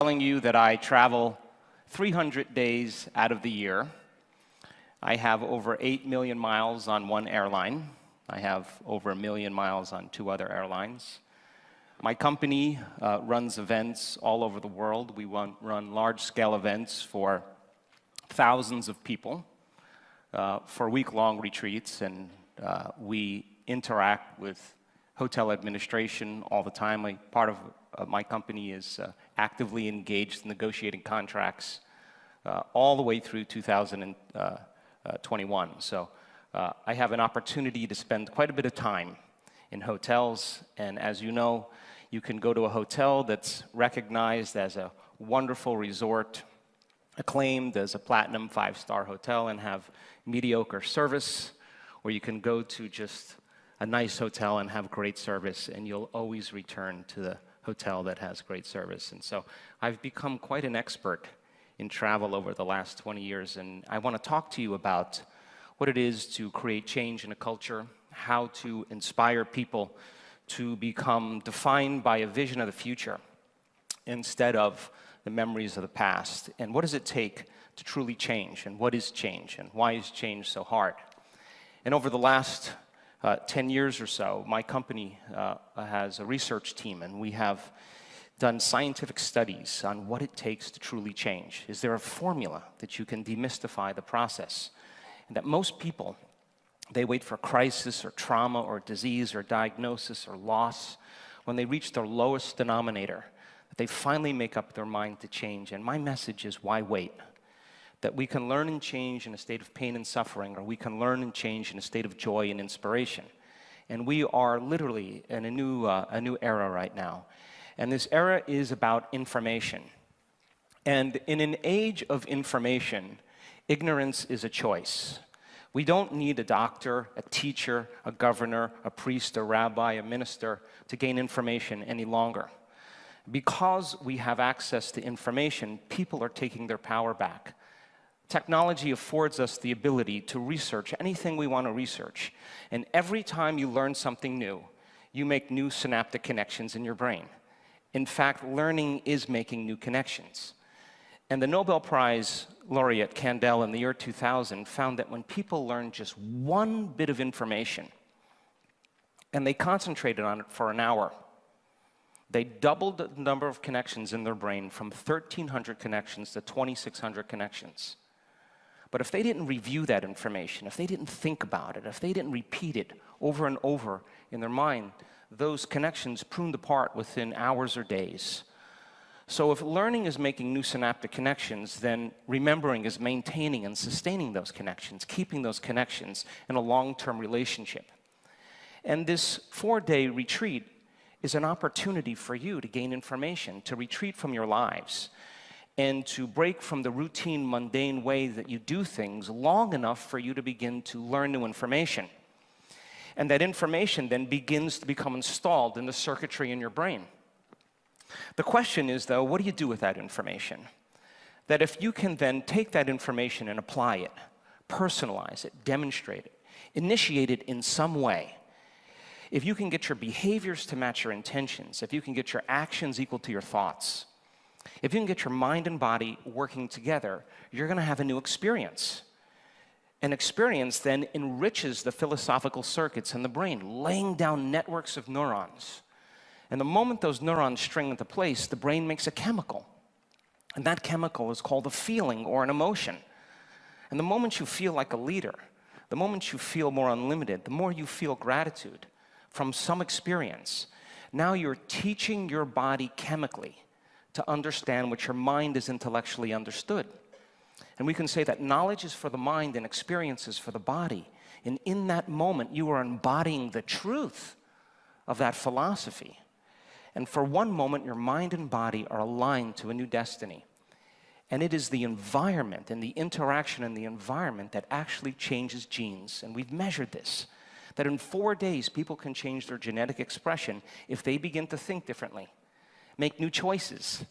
telling you that I travel 300 days out of the year. I have over 8 million miles on one airline. I have over 1 million miles on 2 other airlines. My company runs events all over the world. We run large-scale events for thousands of people for week-long retreats, and we interact with hotel administration all the time. Part of my company is actively engaged in negotiating contracts all the way through 2021. So I have an opportunity to spend quite a bit of time in hotels, and as you know, you can go to a hotel that's recognized as a wonderful resort, acclaimed as a platinum 5-star hotel, and have mediocre service, or you can go to just a nice hotel and have great service, and you'll always return to the hotel that has great service. And so I've become quite an expert in travel over the last 20 years, and I want to talk to you about what it is to create change in a culture, how to inspire people to become defined by a vision of the future instead of the memories of the past, and what does it take to truly change, and what is change, and why is change so hard? And over the last 10 years or so, my company has a research team, and we have done scientific studies on what it takes to truly change. Is there a formula that you can demystify the process? And that most people, they wait for crisis or trauma or disease or diagnosis or loss when they reach their lowest denominator, that they finally make up their mind to change. And my message is, why wait? That we can learn and change in a state of pain and suffering, or we can learn and change in a state of joy and inspiration. And we are literally in a new era right now. And this era is about information. And in an age of information, ignorance is a choice. We don't need a doctor, a teacher, a governor, a priest, a rabbi, a minister to gain information any longer. Because we have access to information, people are taking their power back. Technology affords us the ability to research anything we want to research. And every time you learn something new, you make new synaptic connections in your brain. In fact, learning is making new connections. And the Nobel Prize laureate Kandel in the year 2000 found that when people learn just one bit of information and they concentrated on it for an hour, they doubled the number of connections in their brain from 1,300 connections to 2,600 connections. But if they didn't review that information, if they didn't think about it, if they didn't repeat it over and over in their mind, those connections pruned apart within hours or days. So if learning is making new synaptic connections, then remembering is maintaining and sustaining those connections, keeping those connections in a long-term relationship. And this 4-day retreat is an opportunity for you to gain information, to retreat from your lives, and to break from the routine, mundane way that you do things long enough for you to begin to learn new information. And that information then begins to become installed in the circuitry in your brain. The question is, though, what do you do with that information? That if you can then take that information and apply it, personalize it, demonstrate it, initiate it in some way, if you can get your behaviors to match your intentions, if you can get your actions equal to your thoughts, if you can get your mind and body working together, you're going to have a new experience. An experience then enriches the philosophical circuits in the brain, laying down networks of neurons. And the moment those neurons string into place, the brain makes a chemical. And that chemical is called a feeling or an emotion. And the moment you feel like a leader, the moment you feel more unlimited, the more you feel gratitude from some experience, now you're teaching your body chemically to understand what your mind is intellectually understood. And we can say that knowledge is for the mind and experience is for the body. And in that moment, you are embodying the truth of that philosophy. And for one moment, your mind and body are aligned to a new destiny. And it is the environment and the interaction in the environment that actually changes genes. And we've measured this, that in 4 days, people can change their genetic expression if they begin to think differently, make new choices,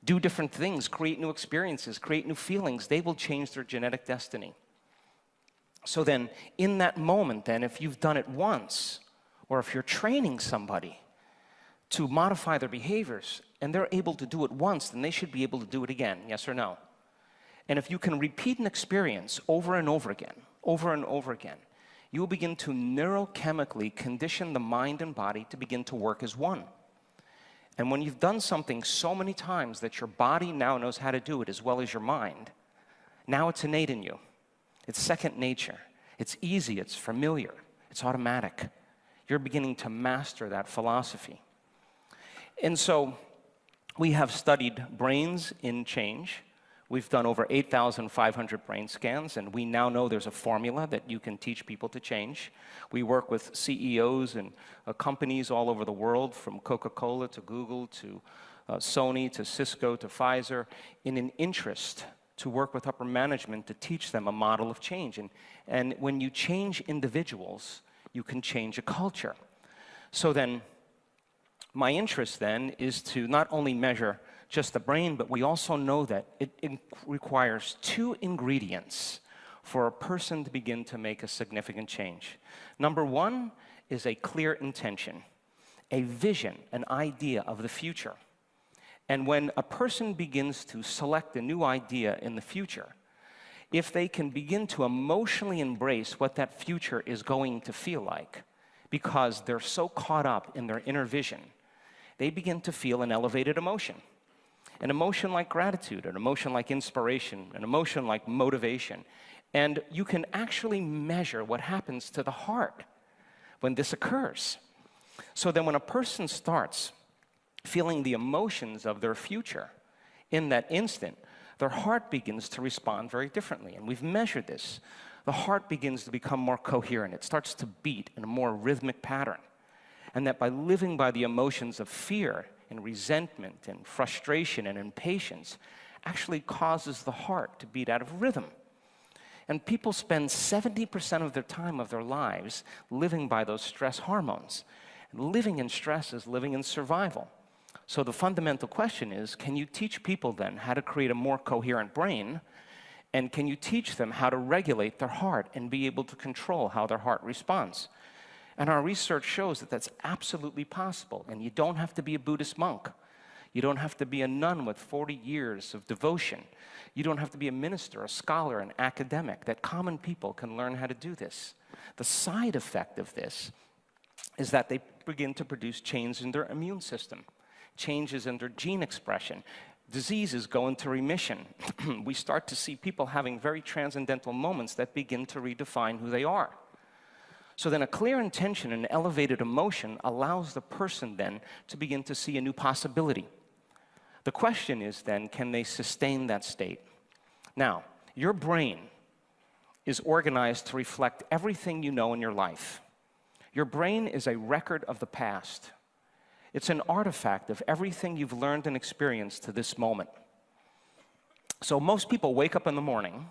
do different things, create new experiences, create new feelings. They will change their genetic destiny. So then, in that moment, then, if you've done it once, or if you're training somebody to modify their behaviors, and they're able to do it once, then they should be able to do it again, yes or no? And if you can repeat an experience over and over again, you will begin to neurochemically condition the mind and body to begin to work as one. And when you've done something so many times that your body now knows how to do it as well as your mind, now it's innate in you. It's second nature. It's easy, it's familiar, it's automatic. You're beginning to master that philosophy. And so we have studied brains in change. We've done over 8,500 brain scans, and we now know there's a formula that you can teach people to change. We work with CEOs and companies all over the world, from Coca-Cola to Google to Sony to Cisco to Pfizer, in an interest to work with upper management to teach them a model of change. And when you change individuals, you can change a culture. So then, my interest then is to not only measure just the brain, but we also know that it requires two ingredients for a person to begin to make a significant change. Number one is a clear intention, a vision, an idea of the future. And when a person begins to select a new idea in the future, if they can begin to emotionally embrace what that future is going to feel like, because they're so caught up in their inner vision, they begin to feel an elevated emotion. An emotion like gratitude, an emotion like inspiration, an emotion like motivation. And you can actually measure what happens to the heart when this occurs. So then when a person starts feeling the emotions of their future in that instant, their heart begins to respond very differently. And we've measured this. The heart begins to become more coherent. It starts to beat in a more rhythmic pattern. And that by living by the emotions of fear and resentment and frustration and impatience actually causes the heart to beat out of rhythm. And people spend 70% of their time of their lives living by those stress hormones. And living in stress is living in survival. So the fundamental question is, can you teach people then how to create a more coherent brain? And can you teach them how to regulate their heart and be able to control how their heart responds? And our research shows that that's absolutely possible. And you don't have to be a Buddhist monk. You don't have to be a nun with 40 years of devotion. You don't have to be a minister, a scholar, an academic. That common people can learn how to do this. The side effect of this is that they begin to produce changes in their immune system, changes in their gene expression. Diseases go into remission. We start to see people having very transcendental moments that begin to redefine who they are. So then a clear intention and elevated emotion allows the person then to begin to see a new possibility. The question is then, can they sustain that state? Now, your brain is organized to reflect everything you know in your life. Your brain is a record of the past. It's an artifact of everything you've learned and experienced to this moment. So most people wake up in the morning,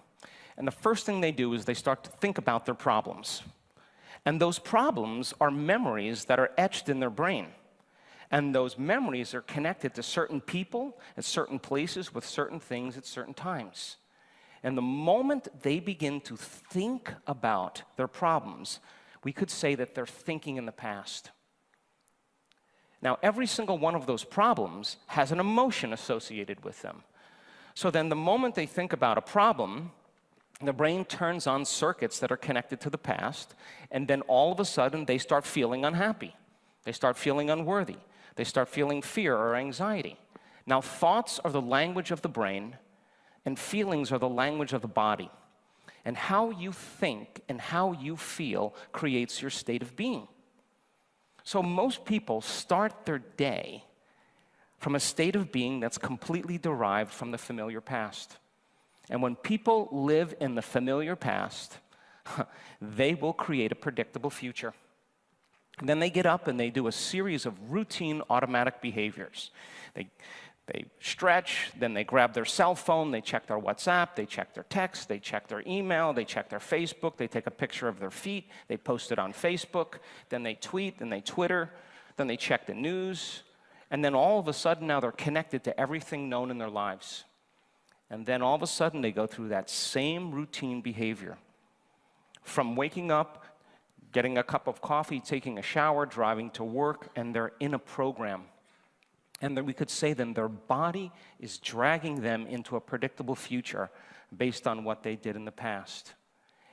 and the first thing they do is they start to think about their problems. And those problems are memories that are etched in their brain. And those memories are connected to certain people at certain places with certain things at certain times. And the moment they begin to think about their problems, we could say that they're thinking in the past. Now, every single one of those problems has an emotion associated with them. So then the moment they think about a problem, the brain turns on circuits that are connected to the past, and then all of a sudden they start feeling unhappy. They start feeling unworthy. They start feeling fear or anxiety. Now, thoughts are the language of the brain, and feelings are the language of the body. And how you think and how you feel creates your state of being. So most people start their day from a state of being that's completely derived from the familiar past. And when people live in the familiar past, they will create a predictable future. And then they get up and they do a series of routine automatic behaviors. They stretch, then they grab their cell phone, they check their WhatsApp, they check their text, they check their email, they check their Facebook, they take a picture of their feet, they post it on Facebook, then they tweet, then they Twitter, then they check the news, and then all of a sudden now they're connected to everything known in their lives. And then all of a sudden they go through that same routine behavior. From waking up, getting a cup of coffee, taking a shower, driving to work, and they're in a program. And then we could say then their body is dragging them into a predictable future based on what they did in the past.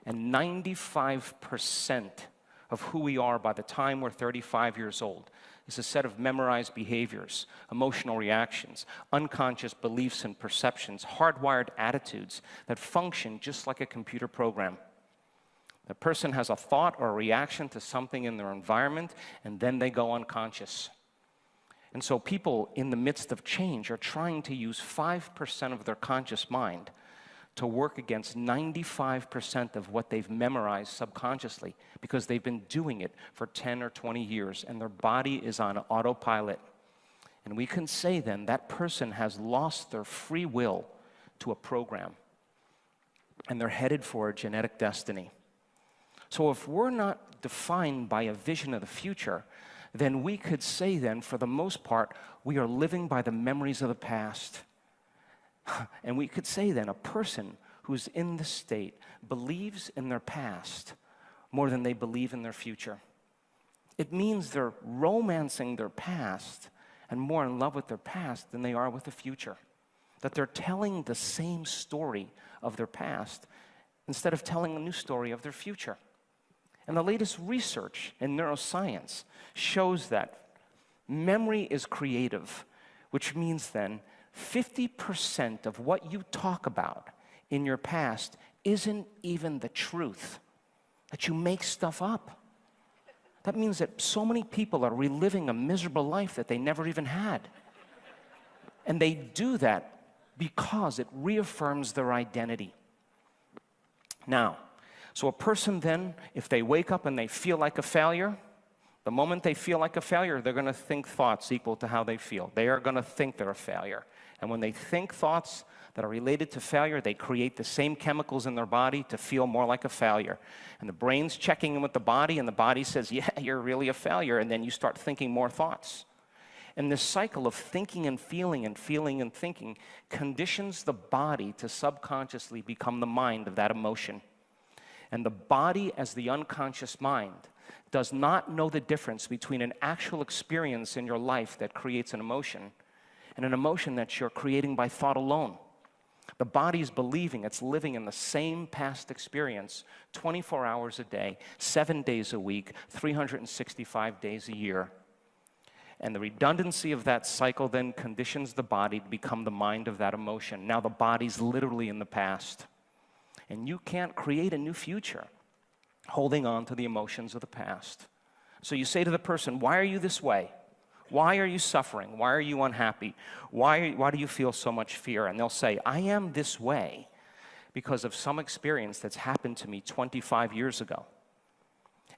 And 95% of who we are by the time we're 35 years old is a set of memorized behaviors, emotional reactions, unconscious beliefs and perceptions, hardwired attitudes that function just like a computer program. The person has a thought or a reaction to something in their environment, and then they go unconscious. And so people in the midst of change are trying to use 5% of their conscious mind to work against 95% of what they've memorized subconsciously because they've been doing it for 10 or 20 years and their body is on autopilot. And we can say then that person has lost their free will to a program and they're headed for a genetic destiny. So if we're not defined by a vision of the future, then we could say then, for the most part, we are living by the memories of the past. And we could say then a person who's in this state believes in their past more than they believe in their future. It means they're romancing their past and more in love with their past than they are with the future. That they're telling the same story of their past instead of telling a new story of their future. And the latest research in neuroscience shows that memory is creative, which means then 50% of what you talk about in your past isn't even the truth, that you make stuff up. That means that so many people are reliving a miserable life that they never even had. And they do that because it reaffirms their identity. Now, so a person then, if they wake up and they feel like a failure, the moment they feel like a failure, they're going to think thoughts equal to how they feel. They are going to think they're a failure. And when they think thoughts that are related to failure, they create the same chemicals in their body to feel more like a failure. And the brain's checking in with the body, and the body says, yeah, you're really a failure. And then you start thinking more thoughts. And this cycle of thinking and feeling and feeling and thinking conditions the body to subconsciously become the mind of that emotion. And the body, as the unconscious mind, does not know the difference between an actual experience in your life that creates an emotion and an emotion that you're creating by thought alone. The body's believing it's living in the same past experience 24 hours a day, 7 days a week, 365 days a year. And the redundancy of that cycle then conditions the body to become the mind of that emotion. Now the body's literally in the past. And you can't create a new future holding on to the emotions of the past. So you say to the person, why are you this way? Why are you suffering? Why are you unhappy? Why do you feel so much fear? And they'll say, I am this way because of some experience that's happened to me 25 years ago.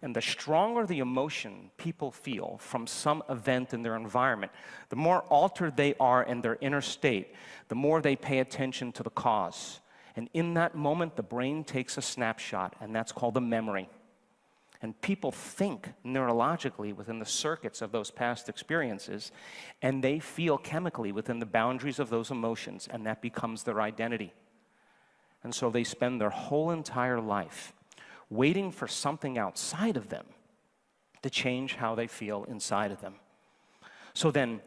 And the stronger the emotion people feel from some event in their environment, the more altered they are in their inner state, the more they pay attention to the cause. And in that moment, the brain takes a snapshot, and that's called a memory. And people think neurologically within the circuits of those past experiences, and they feel chemically within the boundaries of those emotions, and that becomes their identity. And so they spend their whole entire life waiting for something outside of them to change how they feel inside of them. So then,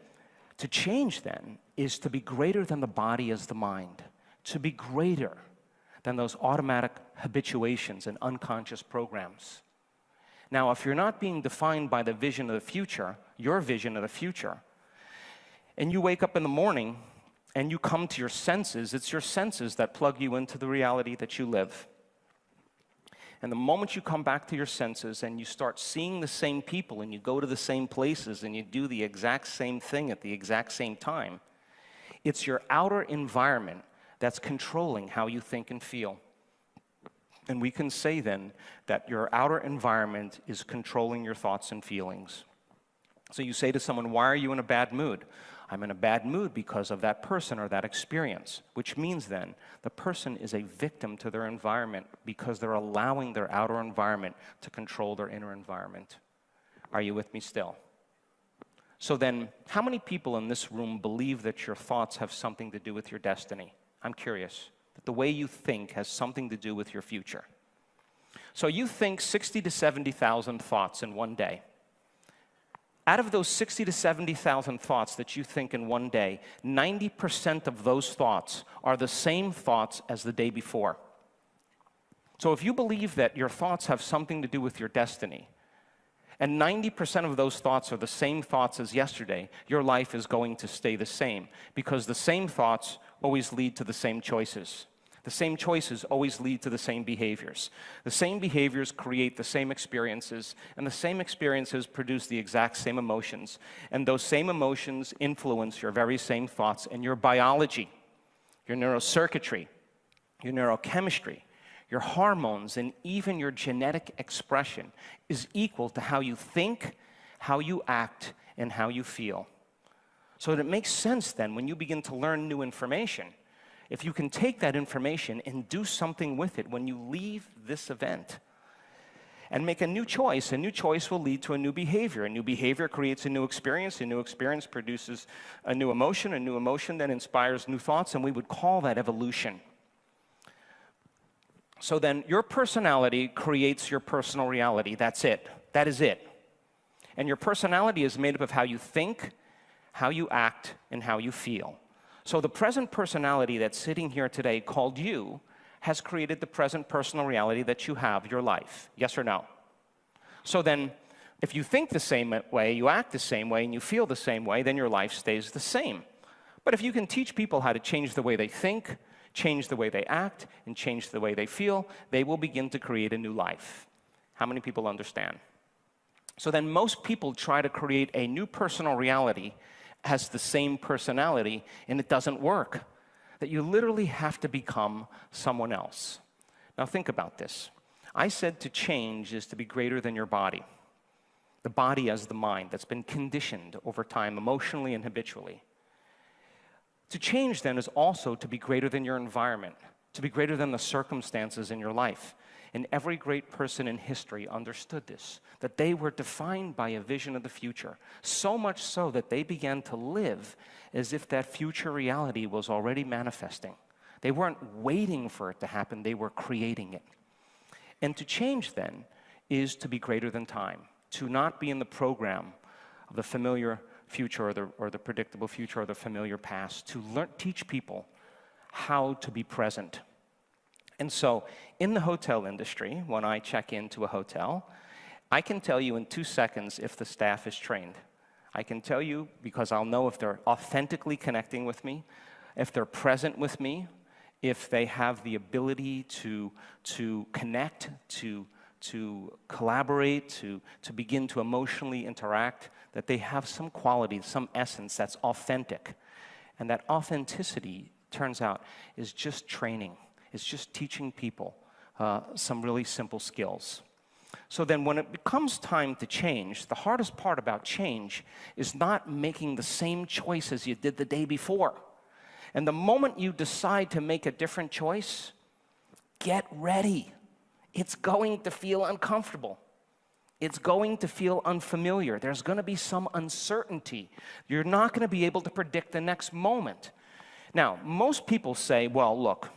to change then is to be greater than the body as the mind, to be greater than those automatic habituations and unconscious programs. Now, if you're not being defined by the vision of the future, your vision of the future, and you wake up in the morning and you come to your senses, it's your senses that plug you into the reality that you live. And the moment you come back to your senses and you start seeing the same people and you go to the same places and you do the exact same thing at the exact same time, it's your outer environment that's controlling how you think and feel. And we can say then that your outer environment is controlling your thoughts and feelings. So you say to someone, why are you in a bad mood? I'm in a bad mood because of that person or that experience, which means then the person is a victim to their environment because they're allowing their outer environment to control their inner environment. Are you with me still? So then, how many people in this room believe that your thoughts have something to do with your destiny? I'm curious. That the way you think has something to do with your future. So you think 60 to 70,000 thoughts in one day. Out of those 60 to 70,000 thoughts that you think in one day, 90% of those thoughts are the same thoughts as the day before. So if you believe that your thoughts have something to do with your destiny, and 90% of those thoughts are the same thoughts as yesterday, your life is going to stay the same, because the same thoughts always lead to the same choices. The same choices always lead to the same behaviors. The same behaviors create the same experiences, and the same experiences produce the exact same emotions. And those same emotions influence your very same thoughts, and your biology, your neurocircuitry, your neurochemistry, your hormones, and even your genetic expression is equal to how you think, how you act, and how you feel. So it makes sense then when you begin to learn new information, if you can take that information and do something with it when you leave this event and make a new choice will lead to a new behavior. A new behavior creates a new experience produces a new emotion then inspires new thoughts, and we would call that evolution. So then your personality creates your personal reality. That's it. That is it. And your personality is made up of how you think, how you act, and how you feel. So the present personality that's sitting here today called you has created the present personal reality that you have, your life. Yes or no? So then if you think the same way, you act the same way, and you feel the same way, then your life stays the same. But if you can teach people how to change the way they think, change the way they act, and change the way they feel, they will begin to create a new life. How many people understand? So then most people try to create a new personal reality as the same personality, and it doesn't work. That you literally have to become someone else. Now think about this. I said to change is to be greater than your body. The body as the mind that's been conditioned over time, emotionally and habitually. To change, then, is also to be greater than your environment, to be greater than the circumstances in your life. And every great person in history understood this, that they were defined by a vision of the future, so much so that they began to live as if that future reality was already manifesting. They weren't waiting for it to happen, they were creating it. And to change, then, is to be greater than time, to not be in the program of the familiar future or the predictable future or the familiar past, to teach people how to be present. And so in the hotel industry, when I check into a hotel, I can tell you in 2 seconds if the staff is trained. I can tell you because I'll know if they're authentically connecting with me, if they're present with me, if they have the ability to connect, to collaborate, to begin to emotionally interact, that they have some quality, some essence that's authentic. And that authenticity, turns out, is just training. It's just teaching people some really simple skills. So then when it becomes time to change, the hardest part about change is not making the same choice as you did the day before. And the moment you decide to make a different choice, get ready. It's going to feel uncomfortable. It's going to feel unfamiliar. There's going to be some uncertainty. You're not going to be able to predict the next moment. Now, most people say, well, look,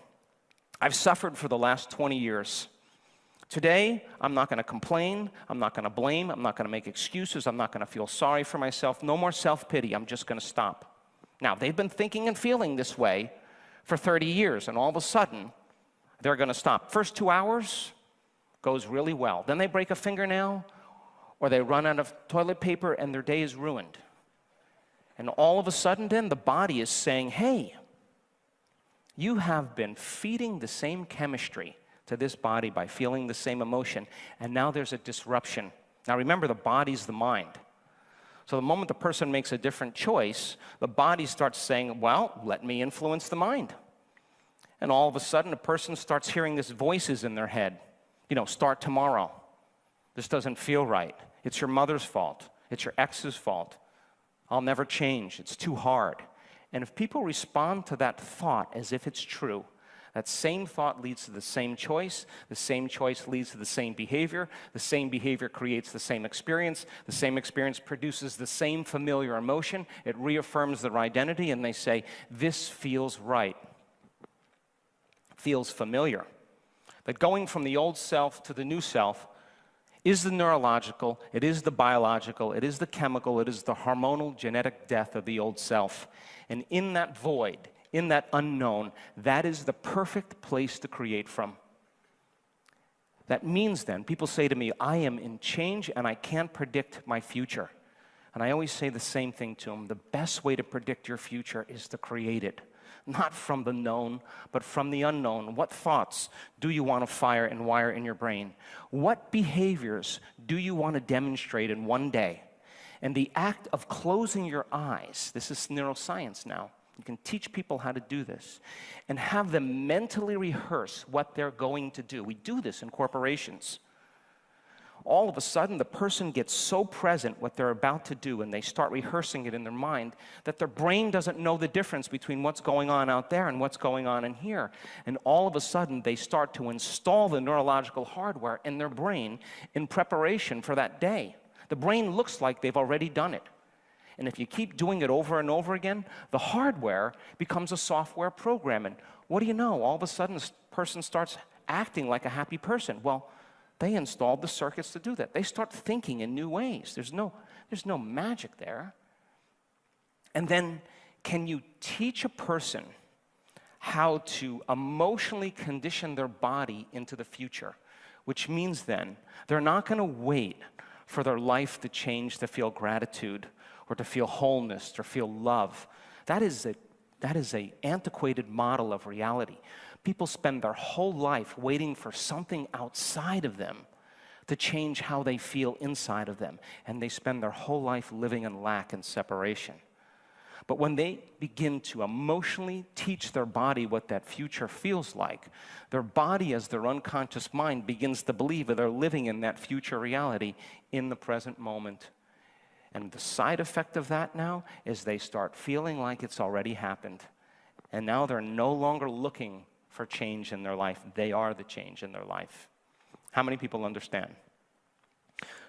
I've suffered for the last 20 years. Today, I'm not going to complain. I'm not going to blame. I'm not going to make excuses. I'm not going to feel sorry for myself. No more self-pity. I'm just going to stop. Now, they've been thinking and feeling this way for 30 years, and all of a sudden, they're going to stop. First 2 hours goes really well. Then they break a fingernail, or they run out of toilet paper, and their day is ruined. And all of a sudden, then, the body is saying, hey, you have been feeding the same chemistry to this body by feeling the same emotion, and now there's a disruption. Now remember, the body's the mind. So the moment the person makes a different choice, the body starts saying, well, let me influence the mind. And all of a sudden, a person starts hearing these voices in their head. You know, start tomorrow. This doesn't feel right. It's your mother's fault. It's your ex's fault. I'll never change. It's too hard. And if people respond to that thought as if it's true, that same thought leads to the same choice leads to the same behavior creates the same experience produces the same familiar emotion, it reaffirms their identity, and they say, this feels right, feels familiar. That going from the old self to the new self is the neurological, it is the biological, it is the chemical, it is the hormonal genetic death of the old self. And in that void, in that unknown, that is the perfect place to create from. That means then, people say to me, I am in change and I can't predict my future. And I always say the same thing to them. The best way to predict your future is to create it. Not from the known, but from the unknown. What thoughts do you want to fire and wire in your brain? What behaviors do you want to demonstrate in one day? And the act of closing your eyes, this is neuroscience now. You can teach people how to do this and have them mentally rehearse what they're going to do. We do this in corporations. All of a sudden, the person gets so present what they're about to do and they start rehearsing it in their mind that their brain doesn't know the difference between what's going on out there and what's going on in here. And all of a sudden, they start to install the neurological hardware in their brain in preparation for that day. The brain looks like they've already done it. And if you keep doing it over and over again, the hardware becomes a software program. And what do you know? All of a sudden, this person starts acting like a happy person. Well, they installed the circuits to do that. They start thinking in new ways. There's no magic there. And then, can you teach a person how to emotionally condition their body into the future? Which means then, they're not going to wait for their life to change to feel gratitude or to feel wholeness, or feel love. That is an antiquated model of reality. People spend their whole life waiting for something outside of them to change how they feel inside of them. And they spend their whole life living in lack and separation. But when they begin to emotionally teach their body what that future feels like, their body as their unconscious mind begins to believe that they're living in that future reality in the present moment. And the side effect of that now is they start feeling like it's already happened. And now they're no longer looking for change in their life. They are the change in their life. How many people understand?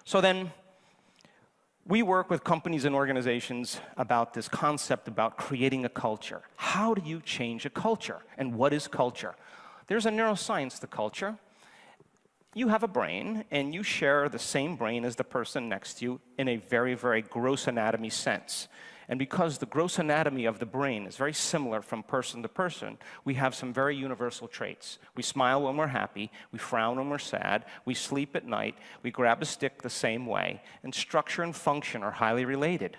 So then, we work with companies and organizations about this concept about creating a culture. How do you change a culture? And what is culture? There's a neuroscience to culture. You have a brain, and you share the same brain as the person next to you in a very, very gross anatomy sense. And because the gross anatomy of the brain is very similar from person to person, we have some very universal traits. We smile when we're happy, we frown when we're sad, we sleep at night, we grab a stick the same way, and structure and function are highly related.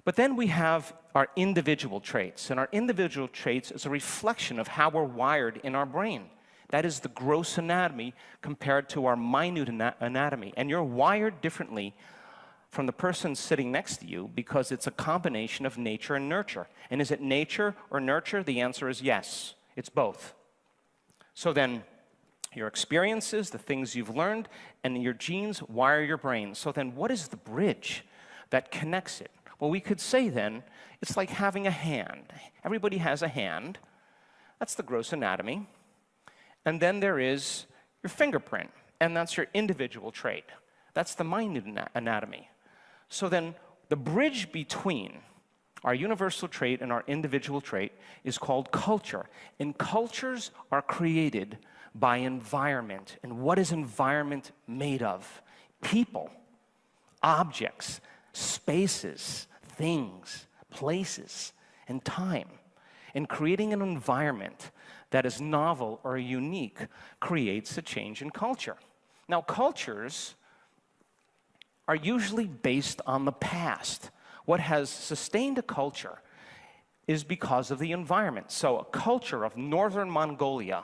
But then we have our individual traits, and our individual traits is a reflection of how we're wired in our brain. That is the gross anatomy compared to our minute anatomy. And you're wired differently from the person sitting next to you because it's a combination of nature and nurture. And is it nature or nurture? The answer is yes. It's both. So then, your experiences, the things you've learned, and your genes wire your brain. So then, what is the bridge that connects it? Well, we could say then, it's like having a hand. Everybody has a hand. That's the gross anatomy. And then there is your fingerprint, and that's your individual trait. That's the minute anatomy. So then the bridge between our universal trait and our individual trait is called culture. And cultures are created by environment. And what is environment made of? People, objects, spaces, things, places, and time. And creating an environment that is novel or unique creates a change in culture. Now, cultures are usually based on the past. What has sustained a culture is because of the environment. So a culture of northern Mongolia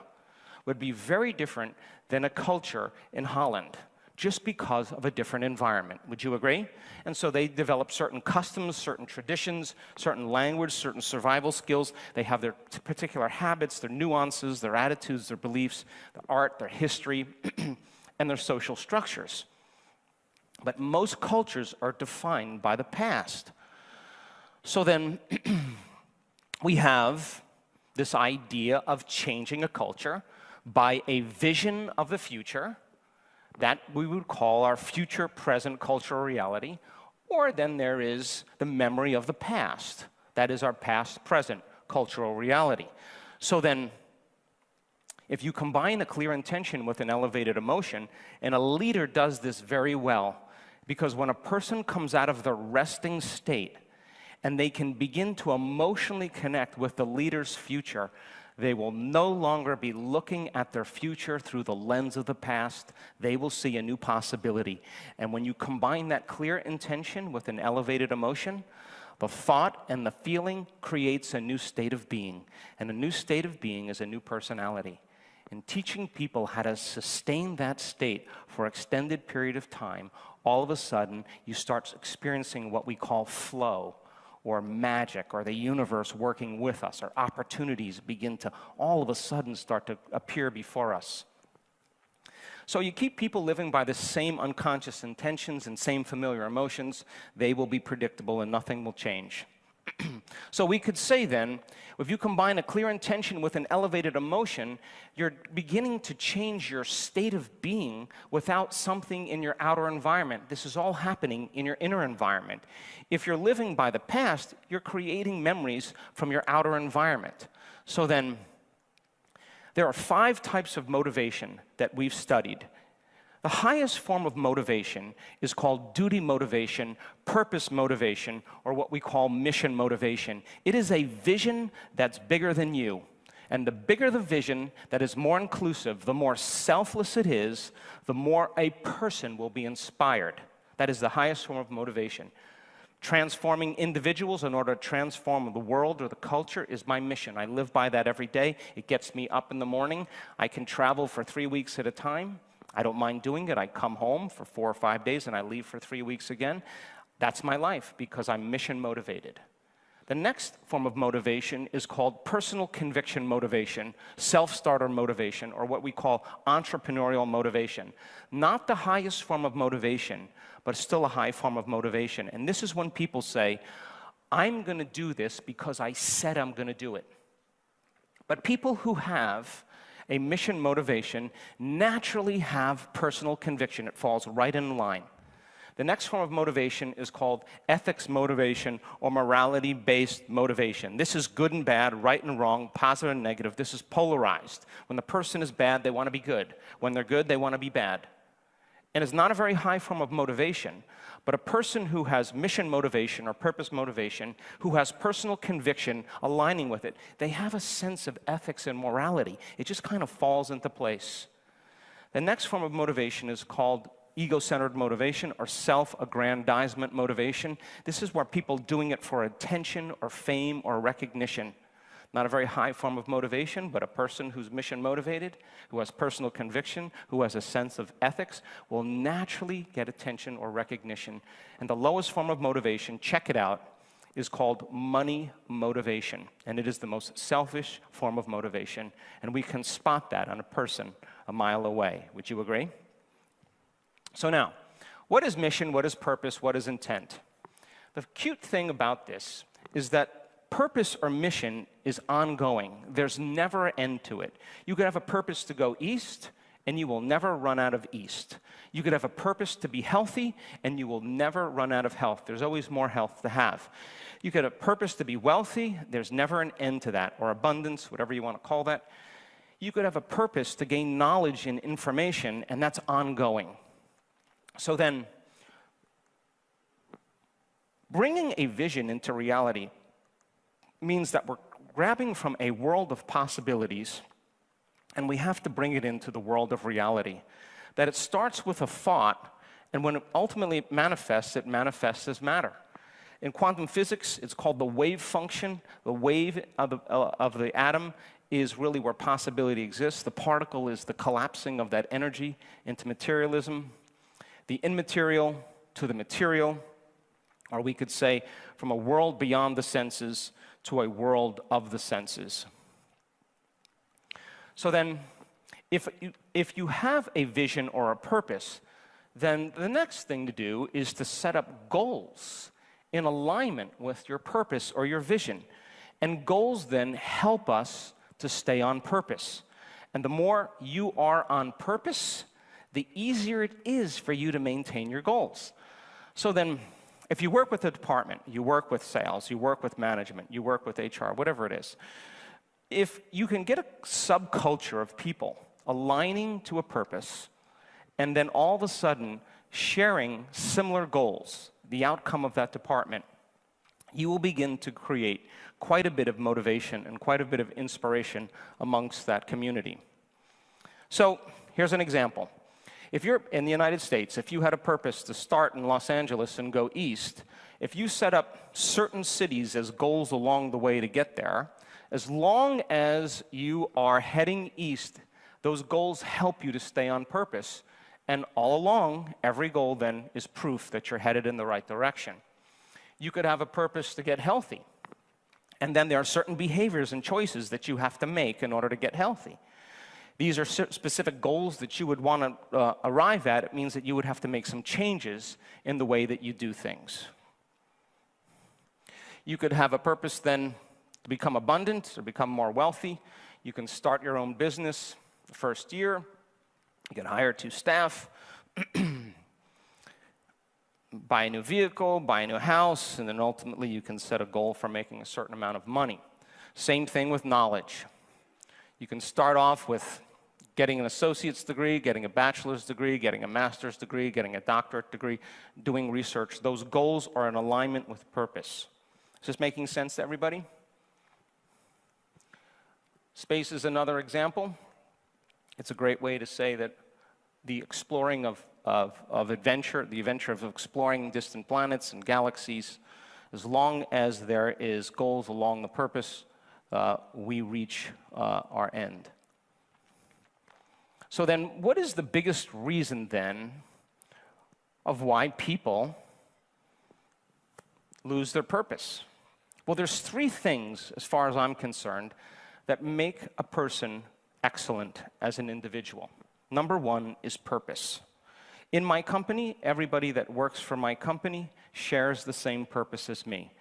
would be very different than a culture in Holland, just because of a different environment. Would you agree? And so they develop certain customs, certain traditions, certain language, certain survival skills. They have their particular habits, their nuances, their attitudes, their beliefs, their art, their history, and their social structures. But most cultures are defined by the past. So then we have this idea of changing a culture by a vision of the future that we would call our future present cultural reality, or then there is the memory of the past. That is our past present cultural reality. So then If you combine a clear intention with an elevated emotion, and a leader does this very well, because when a person comes out of the resting state and they can begin to emotionally connect with the leader's future, they will no longer be looking at their future through the lens of the past. They will see a new possibility. And when you combine that clear intention with an elevated emotion, the thought and the feeling creates a new state of being. And a new state of being is a new personality. And teaching people how to sustain that state for an extended period of time, all of a sudden, you start experiencing what we call flow, or magic, or the universe working with us, or opportunities begin to all of a sudden start to appear before us. So you keep people living by the same unconscious intentions and same familiar emotions, they will be predictable and nothing will change. So we could say then, if you combine a clear intention with an elevated emotion, you're beginning to change your state of being without something in your outer environment. This is all happening in your inner environment. If you're living by the past, you're creating memories from your outer environment. So then, there are 5 types of motivation that we've studied. The highest form of motivation is called duty motivation, purpose motivation, or what we call mission motivation. It is a vision that's bigger than you. And the bigger the vision that is more inclusive, the more selfless it is, the more a person will be inspired. That is the highest form of motivation. Transforming individuals in order to transform the world or the culture is my mission. I live by that every day. It gets me up in the morning. I can travel for 3 weeks at a time. I don't mind doing it. I come home for 4 or 5 days and I leave for 3 weeks again. That's my life because I'm mission motivated. The next form of motivation is called personal conviction motivation, self-starter motivation, or what we call entrepreneurial motivation. Not the highest form of motivation, but still a high form of motivation. And this is when people say, I'm going to do this because I said I'm going to do it. But people who have a mission motivation naturally have personal conviction. It falls right in line. The next form of motivation is called ethics motivation or morality-based motivation. This is good and bad, right and wrong, positive and negative. This is polarized. When the person is bad, they want to be good. When they're good, they want to be bad. And it's not a very high form of motivation, but a person who has mission motivation or purpose motivation, who has personal conviction aligning with it, they have a sense of ethics and morality. It just kind of falls into place. The next form of motivation is called ego-centered motivation or self-aggrandizement motivation. This is where people doing it for attention or fame or recognition. Not a very high form of motivation, but a person who's mission motivated, who has personal conviction, who has a sense of ethics, will naturally get attention or recognition. And the lowest form of motivation, check it out, is called money motivation. And it is the most selfish form of motivation. And we can spot that on a person a mile away. Would you agree? So now, what is mission, what is purpose, what is intent? The cute thing about this is that purpose or mission is ongoing. There's never an end to it. You could have a purpose to go east, and you will never run out of east. You could have a purpose to be healthy, and you will never run out of health. There's always more health to have. You could have a purpose to be wealthy. There's never an end to that, or abundance, whatever you want to call that. You could have a purpose to gain knowledge and information, and that's ongoing. So then, bringing a vision into reality means that we're grabbing from a world of possibilities and we have to bring it into the world of reality. That it starts with a thought, and when it ultimately manifests, it manifests as matter. In quantum physics, it's called the wave function. The wave of the atom is really where possibility exists. The particle is the collapsing of that energy into materialism. The immaterial to the material, or we could say from a world beyond the senses to a world of the senses. So then, if you have a vision or a purpose, then the next thing to do is to set up goals in alignment with your purpose or your vision. And goals then help us to stay on purpose. And the more you are on purpose, the easier it is for you to maintain your goals. So then, if you work with a department, you work with sales, you work with management, you work with HR, whatever it is, if you can get a subculture of people aligning to a purpose, and then all of a sudden sharing similar goals, the outcome of that department, you will begin to create quite a bit of motivation and quite a bit of inspiration amongst that community. So here's an example. If you're in the United States, if you had a purpose to start in Los Angeles and go east, if you set up certain cities as goals along the way to get there, as long as you are heading east, those goals help you to stay on purpose. And all along, every goal then is proof that you're headed in the right direction. You could have a purpose to get healthy. And then there are certain behaviors and choices that you have to make in order to get healthy. These are specific goals that you would want to arrive at. It means that you would have to make some changes in the way that you do things. You could have a purpose then to become abundant or become more wealthy. You can start your own business the first year. You can hire 2 staff, buy a new vehicle, buy a new house, and then ultimately you can set a goal for making a certain amount of money. Same thing with knowledge. You can start off with getting an associate's degree, getting a bachelor's degree, getting a master's degree, getting a doctorate degree, doing research. Those goals are in alignment with purpose. Is this making sense to everybody? Space is another example. It's a great way to say that the exploring of adventure, the adventure of exploring distant planets and galaxies, as long as there is goals along the purpose, we reach our end. So then, what is the biggest reason then of why people lose their purpose? Well, there's 3 things, as far as I'm concerned, that make a person excellent as an individual. Number 1 is purpose. In my company, everybody that works for my company shares the same purpose as me.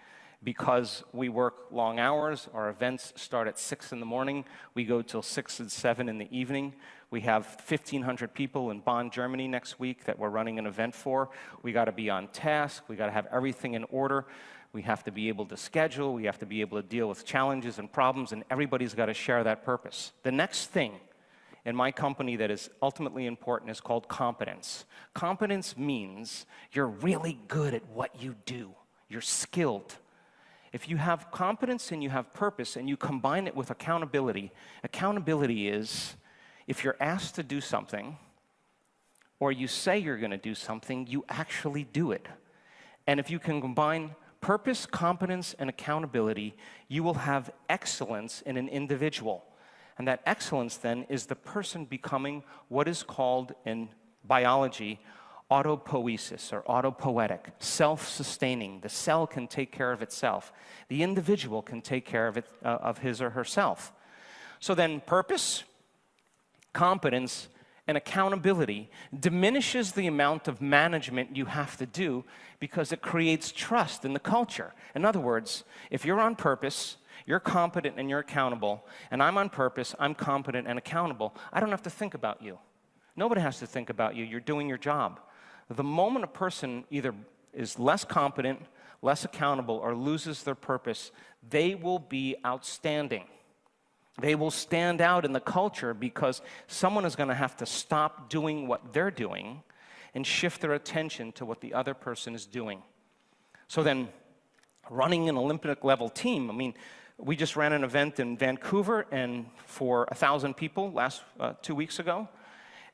Because we work long hours, our events start at 6 in the morning, we go till 6 and 7 in the evening. We have 1,500 people in Bonn, Germany next week that we're running an event for. We got to be on task, we got to have everything in order. We have to be able to schedule, we have to be able to deal with challenges and problems, and everybody's got to share that purpose. The next thing in my company that is ultimately important is called competence. Competence means you're really good at what you do. You're skilled. If you have competence and you have purpose and you combine it with accountability, accountability is if you're asked to do something or you say you're going to do something, you actually do it. And if you can combine purpose, competence, and accountability, you will have excellence in an individual. And that excellence then is the person becoming what is called in biology autopoiesis or autopoietic, self-sustaining. The cell can take care of itself. The individual can take care of it, of his or herself. So then purpose, competence, and accountability diminishes the amount of management you have to do because it creates trust in the culture. In other words, if you're on purpose, you're competent and you're accountable, and I'm on purpose, I'm competent and accountable, I don't have to think about you. Nobody has to think about you. You're doing your job. The moment a person either is less competent, less accountable, or loses their purpose, they will be outstanding. They will stand out in the culture because someone is going to have to stop doing what they're doing and shift their attention to what the other person is doing. So then, running an Olympic-level team, I mean, we just ran an event in Vancouver and for 1,000 people 2 weeks ago,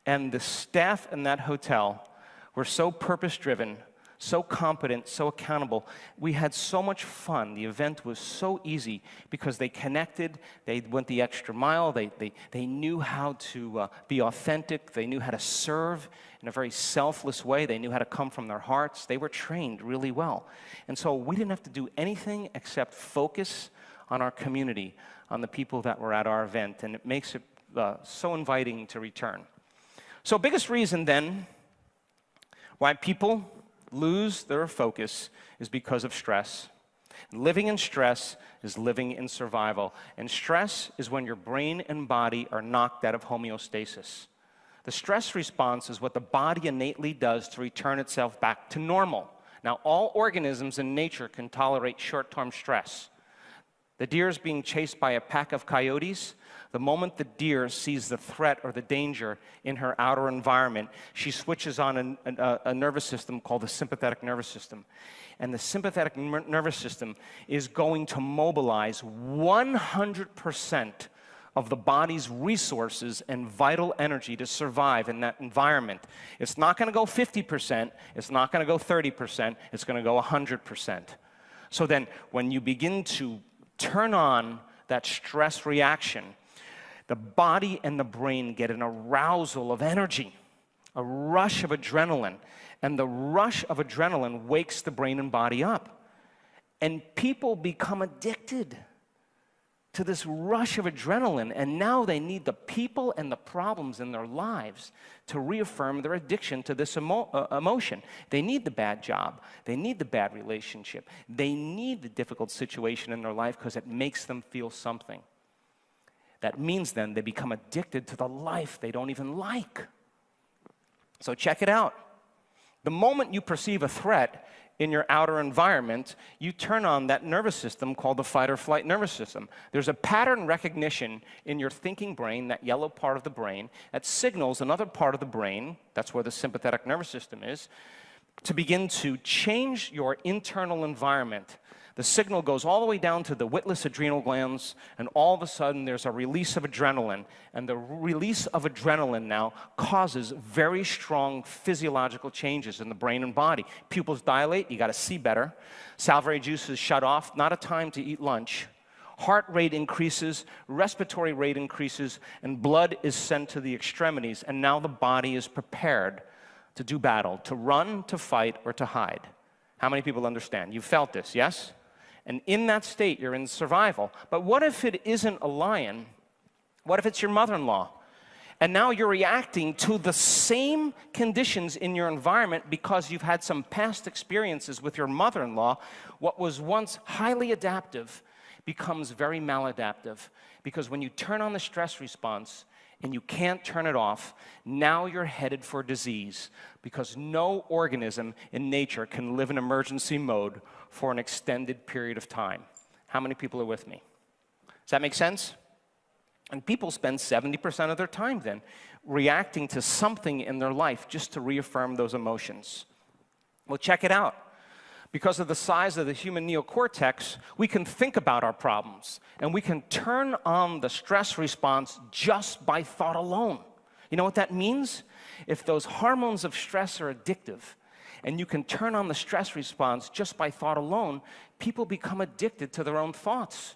and the staff in that hotel were so purpose-driven, so competent, so accountable. We had so much fun. The event was so easy because they connected, they went the extra mile, they knew how to be authentic, they knew how to serve in a very selfless way, they knew how to come from their hearts, they were trained really well. And so we didn't have to do anything except focus on our community, on the people that were at our event, and it makes it so inviting to return. So biggest reason then why people lose their focus is because of stress. Living in stress is living in survival. And stress is when your brain and body are knocked out of homeostasis. The stress response is what the body innately does to return itself back to normal. Now, all organisms in nature can tolerate short-term stress. The deer is being chased by a pack of coyotes. The moment the deer sees the threat or the danger in her outer environment, she switches on a nervous system called the sympathetic nervous system. And the sympathetic nervous system is going to mobilize 100% of the body's resources and vital energy to survive in that environment. It's not going to go 50%, it's not going to go 30%, it's going to go 100%. So then, when you begin to turn on that stress reaction, the body and the brain get an arousal of energy, a rush of adrenaline, and the rush of adrenaline wakes the brain and body up. And people become addicted to this rush of adrenaline, and now they need the people and the problems in their lives to reaffirm their addiction to this emotion. They need the bad job. They need the bad relationship. They need the difficult situation in their life because it makes them feel something. That means then they become addicted to the life they don't even like. So check it out. The moment you perceive a threat in your outer environment, you turn on that nervous system called the fight or flight nervous system. There's a pattern recognition in your thinking brain, that yellow part of the brain, that signals another part of the brain, that's where the sympathetic nervous system is, to begin to change your internal environment. The signal goes all the way down to the witless adrenal glands, and all of a sudden there's a release of adrenaline. And the release of adrenaline now causes very strong physiological changes in the brain and body. Pupils dilate, you got to see better. Salivary juices shut off, not a time to eat lunch. Heart rate increases, respiratory rate increases, and blood is sent to the extremities. And now the body is prepared to do battle, to run, to fight, or to hide. How many people understand? You've felt this, yes? And in that state, you're in survival. But what if it isn't a lion? What if it's your mother-in-law? And now you're reacting to the same conditions in your environment because you've had some past experiences with your mother-in-law. What was once highly adaptive becomes very maladaptive. Because when you turn on the stress response and you can't turn it off, now you're headed for disease. Because no organism in nature can live in emergency mode for an extended period of time. How many people are with me? Does that make sense? And people spend 70% of their time then reacting to something in their life just to reaffirm those emotions. Well, check it out. Because of the size of the human neocortex, we can think about our problems, and we can turn on the stress response just by thought alone. You know what that means? If those hormones of stress are addictive, and you can turn on the stress response just by thought alone, people become addicted to their own thoughts.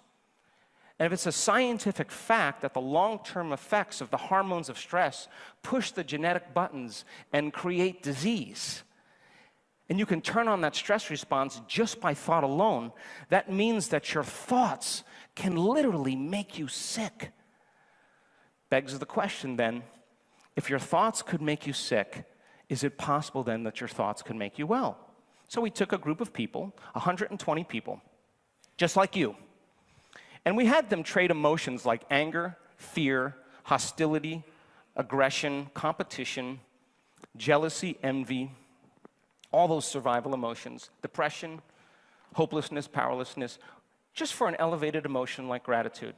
And if it's a scientific fact that the long-term effects of the hormones of stress push the genetic buttons and create disease, and you can turn on that stress response just by thought alone, that means that your thoughts can literally make you sick. Begs the question then, if your thoughts could make you sick, is it possible then that your thoughts could make you well? So we took a group of people, 120 people, just like you, and we had them trade emotions like anger, fear, hostility, aggression, competition, jealousy, envy, all those survival emotions, depression, hopelessness, powerlessness, just for an elevated emotion like gratitude,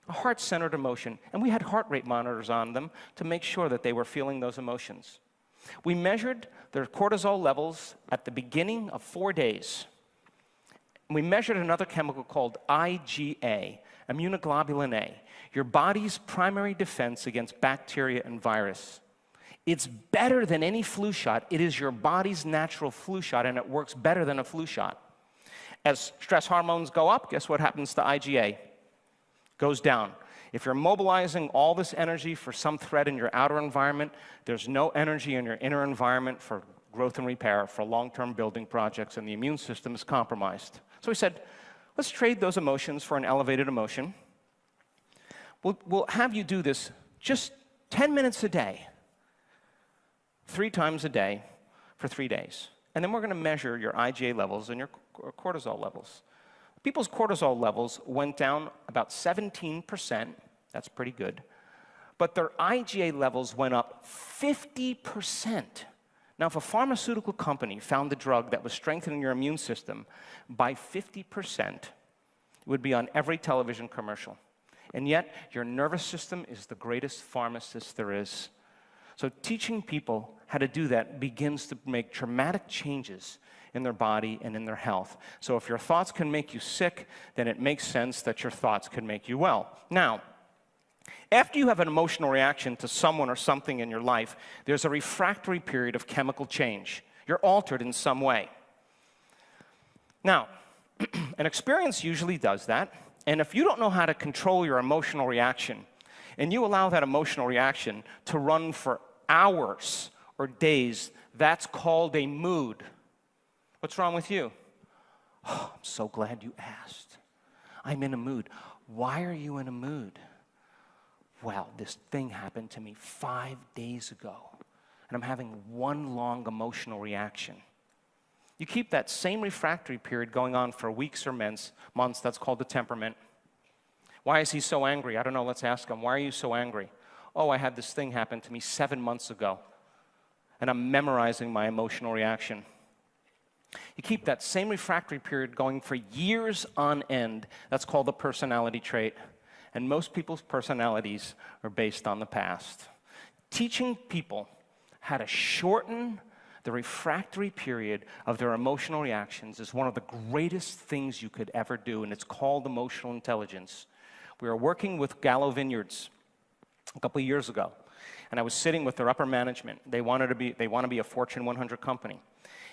a heart-centered emotion. And we had heart rate monitors on them to make sure that they were feeling those emotions. We measured their cortisol levels at the beginning of 4 days. We measured another chemical called IgA, immunoglobulin A, your body's primary defense against bacteria and virus. It's better than any flu shot. It is your body's natural flu shot, and it works better than a flu shot. As stress hormones go up, guess what happens to IgA? Goes down. If you're mobilizing all this energy for some threat in your outer environment, there's no energy in your inner environment for growth and repair, for long-term building projects, and the immune system is compromised. So we said, let's trade those emotions for an elevated emotion. We'll have you do this just 10 minutes a day, 3 times a day for 3 days. And then we're going to measure your IgA levels and your cortisol levels. People's cortisol levels went down about 17%. That's pretty good. But their IgA levels went up 50%. Now, if a pharmaceutical company found a drug that was strengthening your immune system by 50%, It would be on every television commercial. And yet, your nervous system is the greatest pharmacist there is. So teaching people how to do that begins to make dramatic changes in their body and in their health. So if your thoughts can make you sick, then it makes sense that your thoughts can make you well. Now, after you have an emotional reaction to someone or something in your life, there's a refractory period of chemical change. You're altered in some way. Now, an experience usually does that, and if you don't know how to control your emotional reaction, and you allow that emotional reaction to run for hours or days, that's called a mood. What's wrong with you? Oh, I'm so glad you asked. I'm in a mood. Why are you in a mood? Well, this thing happened to me 5 days ago, and I'm having one long emotional reaction. You keep that same refractory period going on for weeks or months. That's called the temperament. Why is he so angry? I don't know. Let's ask him. Why are you so angry? Oh, I had this thing happen to me 7 months ago, and I'm memorizing my emotional reaction. You keep that same refractory period going for years on end. That's called the personality trait. And most people's personalities are based on the past. Teaching people how to shorten the refractory period of their emotional reactions is one of the greatest things you could ever do, and it's called emotional intelligence. We were working with Gallo Vineyards a couple of years ago, and I was sitting with their upper management. They want to be a Fortune 100 company.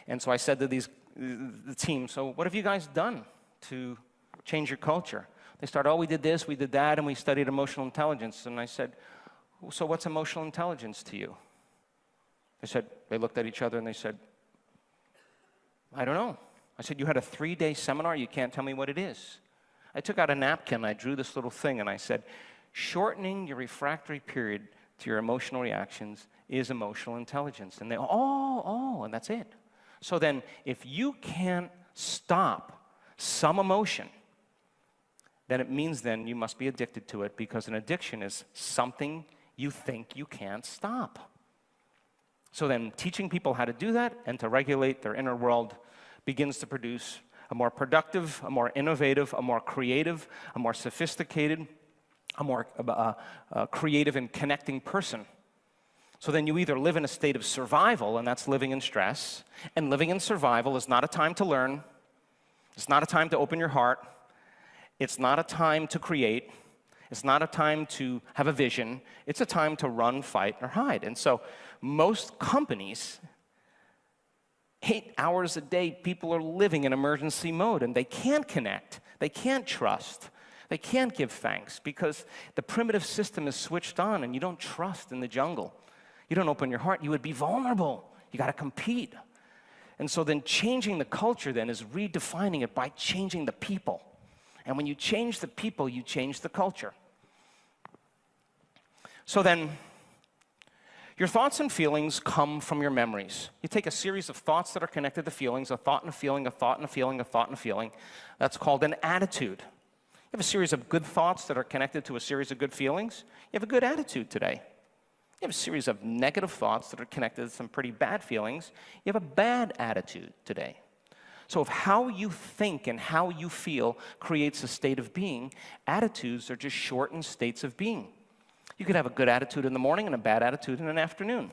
And so I said to the team, so what have you guys done to change your culture? They started, oh, we did this, we did that, and we studied emotional intelligence. And I said, so what's emotional intelligence to you? They looked at each other and they said, I don't know. I said, you had a 3-day seminar, you can't tell me what it is. I took out a napkin, I drew this little thing, and I said, shortening your refractory period to your emotional reactions is emotional intelligence. And they, and that's it. So then, if you can't stop some emotion, then it means then you must be addicted to it, because an addiction is something you think you can't stop. So then teaching people how to do that and to regulate their inner world begins to produce a more productive, a more innovative, a more creative, a more sophisticated, a more creative and connecting person. So then you either live in a state of survival, and that's living in stress, and living in survival is not a time to learn, it's not a time to open your heart, it's not a time to create, it's not a time to have a vision, it's a time to run, fight, or hide. And so most companies, 8 hours a day, people are living in emergency mode, and they can't connect, they can't trust, they can't give thanks, because the primitive system is switched on, and you don't trust in the jungle. You don't open your heart, you would be vulnerable. You got to compete. And so then changing the culture then is redefining it by changing the people. And when you change the people, you change the culture. So then, your thoughts and feelings come from your memories. You take a series of thoughts that are connected to feelings, a thought and a feeling, a thought and a feeling, a thought and a feeling. That's called an attitude. You have a series of good thoughts that are connected to a series of good feelings. You have a good attitude today. You have a series of negative thoughts that are connected to some pretty bad feelings. You have a bad attitude today. So if how you think and how you feel creates a state of being, attitudes are just shortened states of being. You could have a good attitude in the morning and a bad attitude in the afternoon.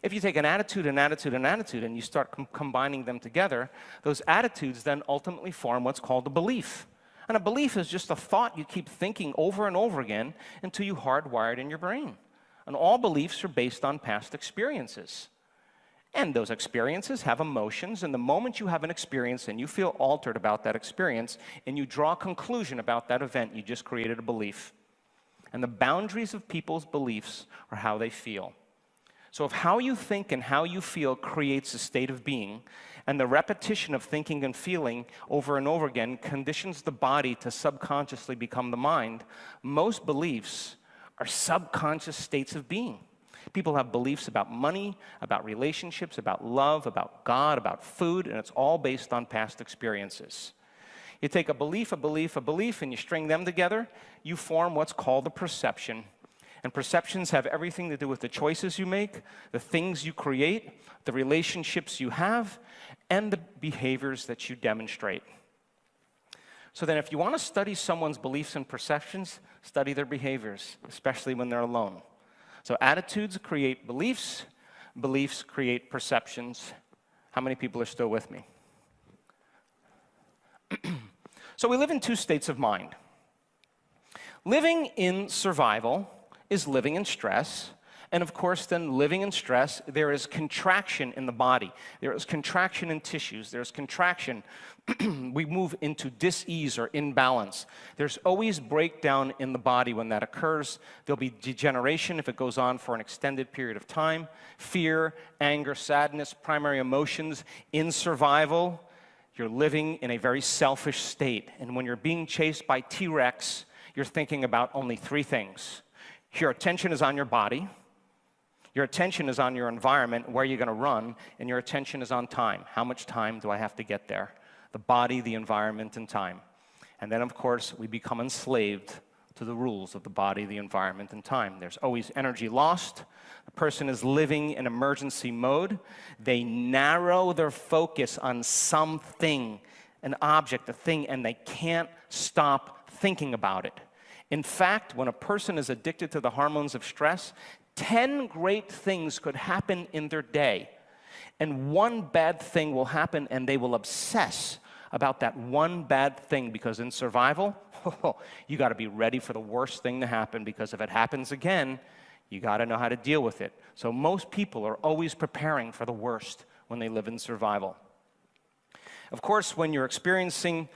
If you take an attitude, an attitude, an attitude, and you start combining them together, those attitudes then ultimately form what's called a belief. And a belief is just a thought you keep thinking over and over again until you hardwire it in your brain. And all beliefs are based on past experiences. And those experiences have emotions, and the moment you have an experience and you feel altered about that experience, and you draw a conclusion about that event, you just created a belief. And the boundaries of people's beliefs are how they feel. So if how you think and how you feel creates a state of being, and the repetition of thinking and feeling over and over again conditions the body to subconsciously become the mind, most beliefs are subconscious states of being. People have beliefs about money, about relationships, about love, about God, about food, and it's all based on past experiences. You take a belief, and you string them together, you form what's called a perception. And perceptions have everything to do with the choices you make, the things you create, the relationships you have, and the behaviors that you demonstrate. So then if you want to study someone's beliefs and perceptions, study their behaviors, especially when they're alone. So attitudes create beliefs, beliefs create perceptions. How many people are still with me? So we live in two states of mind. Living in survival is living in stress. And of course, then living in stress, there is contraction in the body. There is contraction in tissues. There's contraction. We move into dis-ease or imbalance. There's always breakdown in the body when that occurs. There'll be degeneration if it goes on for an extended period of time. Fear, anger, sadness, primary emotions. In survival, you're living in a very selfish state. And when you're being chased by T-Rex, you're thinking about only three things. Your attention is on your body. Your attention is on your environment, where you're going to run, and your attention is on time. How much time do I have to get there? The body, the environment, and time. And then, of course, we become enslaved to the rules of the body, the environment, and time. There's always energy lost. The person is living in emergency mode. They narrow their focus on something, an object, a thing, and they can't stop thinking about it. In fact, when a person is addicted to the hormones of stress, 10 great things could happen in their day, and one bad thing will happen, and they will obsess about that one bad thing, because in survival, you got to be ready for the worst thing to happen, because if it happens again, you got to know how to deal with it. So most people are always preparing for the worst when they live in survival. Of course, when you're experiencing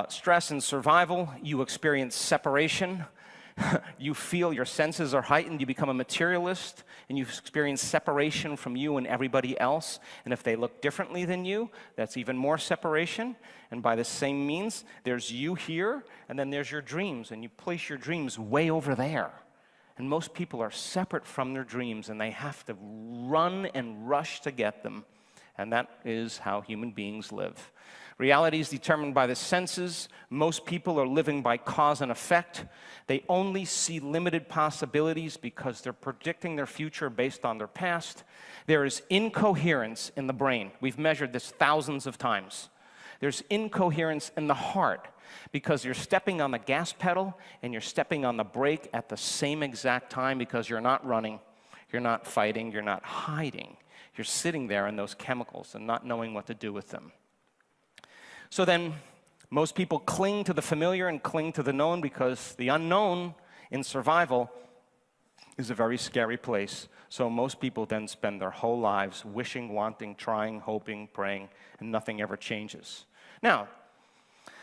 stress and survival, you experience separation. You feel your senses are heightened, you become a materialist, and you experience separation from you and everybody else. And if they look differently than you, that's even more separation. And by the same means, there's you here, and then there's your dreams, and you place your dreams way over there. And most people are separate from their dreams, and they have to run and rush to get them. And that is how human beings live. Reality is determined by the senses. Most people are living by cause and effect. They only see limited possibilities because they're predicting their future based on their past. There is incoherence in the brain. We've measured this thousands of times. There's incoherence in the heart because you're stepping on the gas pedal and you're stepping on the brake at the same exact time, because you're not running, you're not fighting, you're not hiding. You're sitting there in those chemicals and not knowing what to do with them. So then, most people cling to the familiar and cling to the known, because the unknown in survival is a very scary place. So most people then spend their whole lives wishing, wanting, trying, hoping, praying, and nothing ever changes. Now,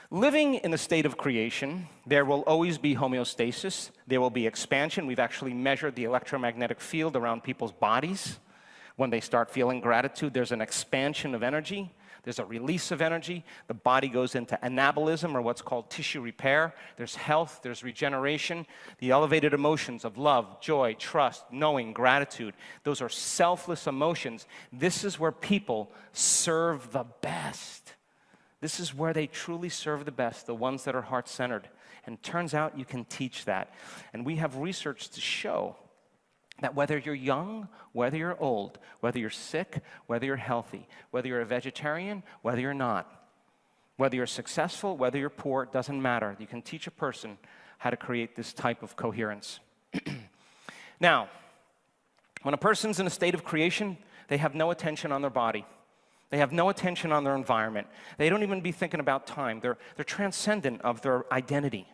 living in a state of creation, there will always be homeostasis. There will be expansion. We've actually measured the electromagnetic field around people's bodies. When they start feeling gratitude, there's an expansion of energy. There's a release of energy. The body goes into anabolism, or what's called tissue repair. There's health, there's regeneration. The elevated emotions of love, joy, trust, knowing, gratitude, those are selfless emotions. This is where people serve the best. This is where they truly serve the best, the ones that are heart-centered. And it turns out you can teach that. And we have research to show that whether you're young, whether you're old, whether you're sick, whether you're healthy, whether you're a vegetarian, whether you're not, whether you're successful, whether you're poor, it doesn't matter. You can teach a person how to create this type of coherence. Now, when a person's in a state of creation, they have no attention on their body. They have no attention on their environment. They don't even be thinking about time. They're transcendent of their identity.